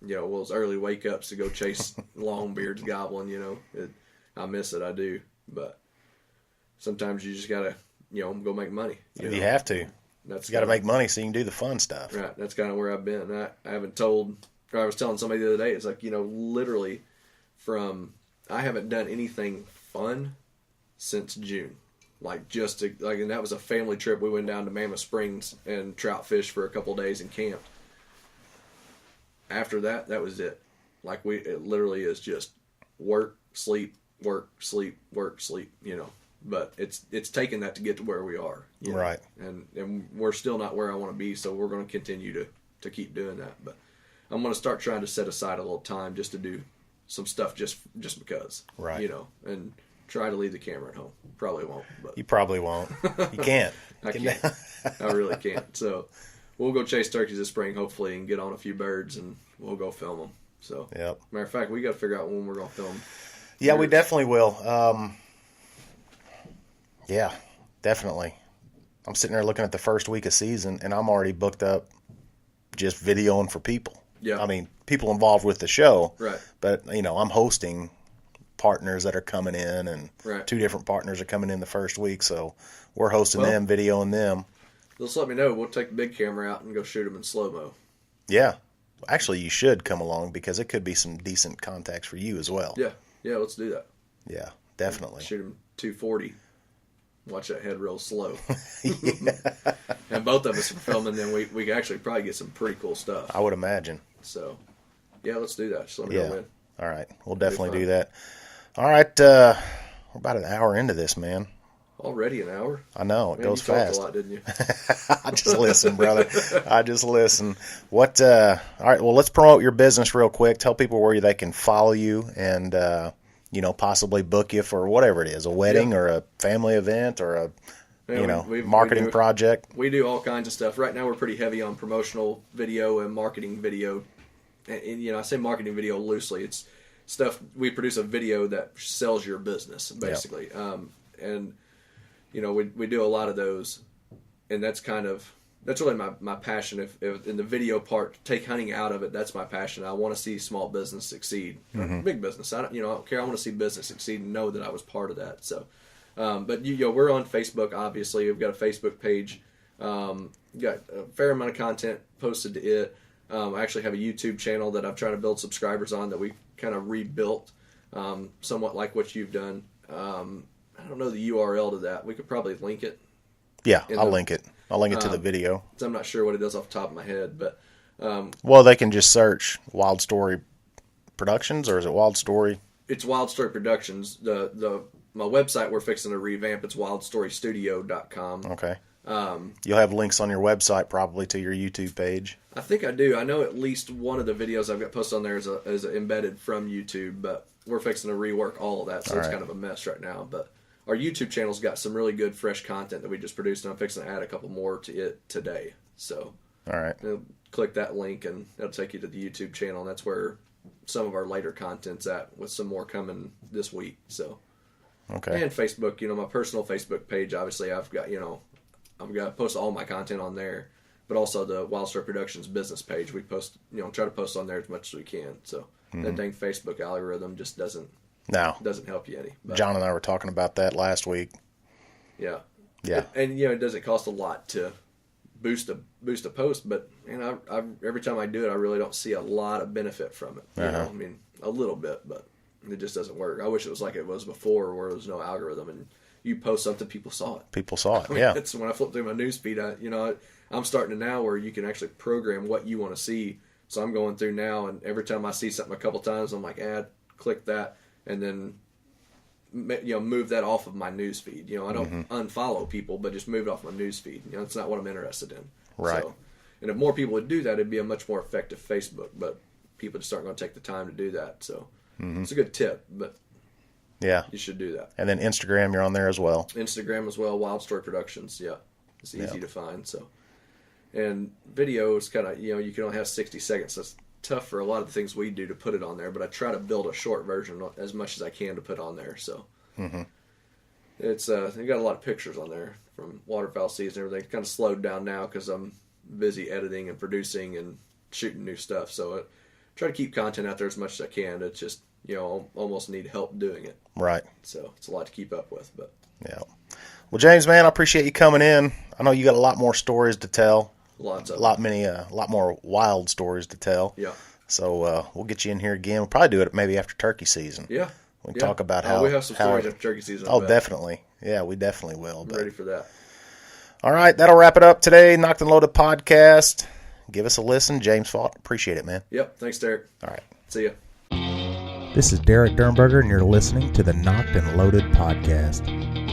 Those early wake ups to go chase longbeards gobbling. I miss it. I do, but sometimes you just gotta go make money. You have to. You got to make money so you can do the fun stuff. Right. That's kind of where I've been. I haven't told. Or I was telling somebody the other day. It's like literally, I haven't done anything fun since June. And that was a family trip. We went down to Mammoth Springs and trout fished for a couple days and camped. After that, that was it. It literally is just work, sleep, work, sleep, work, sleep. But it's taken that to get to where we are. Right. And we're still not where I want to be, so we're going to continue to keep doing that. But I'm going to start trying to set aside a little time just to do some stuff just because. Right. And try to leave the camera at home. Probably won't. But you probably won't. You can't. I can't. I really can't. So we'll go chase turkeys this spring, hopefully, and get on a few birds, and we'll go film them. So, yep. Matter of fact, we got to figure out when we're going to film. Yeah, we definitely will. Yeah, definitely. I'm sitting there looking at the first week of season, and I'm already booked up just videoing for people. Yeah. I mean, people involved with the show. Right. But, I'm hosting partners that are coming in, and right. 2 different partners are coming in the first week, so we're hosting them, videoing them. Just let me know. We'll take the big camera out and go shoot them in slow-mo. Yeah. Actually, you should come along because it could be some decent contacts for you as well. Yeah. Yeah, let's do that. Yeah, definitely. Shoot them 240. Watch that head roll slow. Yeah. And both of us are filming, then we could actually probably get some pretty cool stuff. I would imagine. So, yeah, let's do that. Just let me know when. All right. We'll definitely do that. All right. We're about an hour into this, man. Already an hour? I know. It goes you fast. Talked a lot, didn't you? I just listen, brother. I just listen. All right. Well, let's promote your business real quick. Tell people where they can follow you and, possibly book you for whatever it is, a wedding or a family event or a, marketing project. We do all kinds of stuff. Right now we're pretty heavy on promotional video and marketing video. And I say marketing video loosely. It's stuff, we produce a video that sells your business, basically. Yep. We do a lot of those. And that's really my passion. If in the video part, take hunting out of it, that's my passion. I want to see small business succeed. Mm-hmm. Big business. I don't care. I want to see business succeed and know that I was part of that. So, but we're on Facebook, obviously. We've got a Facebook page. Got a fair amount of content posted to it. I actually have a YouTube channel that I'm trying to build subscribers on that we kind of rebuilt, somewhat like what you've done. I don't know the URL to that. We could probably link it. Yeah, I'll link it. I'll link it to the video. So I'm not sure what it does off the top of my head, but well, they can just search Wild Story Productions, or is it Wild Story? It's Wild Story Productions. My website we're fixing to revamp. It's wildstorystudio.com. Okay. You'll have links on your website probably to your YouTube page. I think I do. I know at least one of the videos I've got posted on there is embedded from YouTube, but we're fixing to rework all of that, so it's kind of a mess right now. But our YouTube channel's got some really good, fresh content that we just produced, and I'm fixing to add a couple more to it today. So, all right, click that link, and it'll take you to the YouTube channel, and that's where some of our later content's at, with some more coming this week. So, okay, and Facebook, my personal Facebook page, obviously, I've got to post all my content on there, but also the Wild Story Productions business page. We post, try to post on there as much as we can. So that dang Facebook algorithm just doesn't help you any. But, John and I were talking about that last week. Yeah. Yeah. And it doesn't cost a lot to boost a post, but I every time I do it, I really don't see a lot of benefit from it. I mean, a little bit, but it just doesn't work. I wish it was like it was before, where there was no algorithm and you post something, people saw it. Yeah. It's when I flip through my newsfeed, I'm starting to now where you can actually program what you want to see. So I'm going through now, and every time I see something a couple times, I'm like, click that, and then move that off of my newsfeed. I don't unfollow people, but just move it off my newsfeed. It's not what I'm interested in. Right. So, And if more people would do that, it'd be a much more effective Facebook. But people just aren't going to take the time to do that. So it's a good tip, but yeah, you should do that. And then Instagram, you're on there as well. Instagram as well, Wild Story Productions. Yeah, it's easy to find. So, and video is kind of, you can only have 60 seconds. That's tough for a lot of the things we do to put it on there. But I try to build a short version as much as I can to put on there. So. It's they got a lot of pictures on there from waterfowl season and everything. It's kind of slowed down now because I'm busy editing and producing and shooting new stuff. So try to keep content out there as much as I can. It's just, almost need help doing it. Right. So it's a lot to keep up with. But yeah. Well, James, man, I appreciate you coming in. I know you got a lot more stories to tell. Lots of a lot more wild stories to tell. Yeah. So we'll get you in here again. We'll probably do it maybe after turkey season. Yeah. We can talk about how we have some stories after turkey season. Oh, definitely. Yeah, we definitely will. I'm ready for that. All right, that'll wrap it up today. Nocked and Loaded podcast. Give us a listen. James Faught. Appreciate it, man. Yep. Thanks, Derek. All right. See ya. This is Derek Dirnberger, and you're listening to the Nocked and Loaded podcast.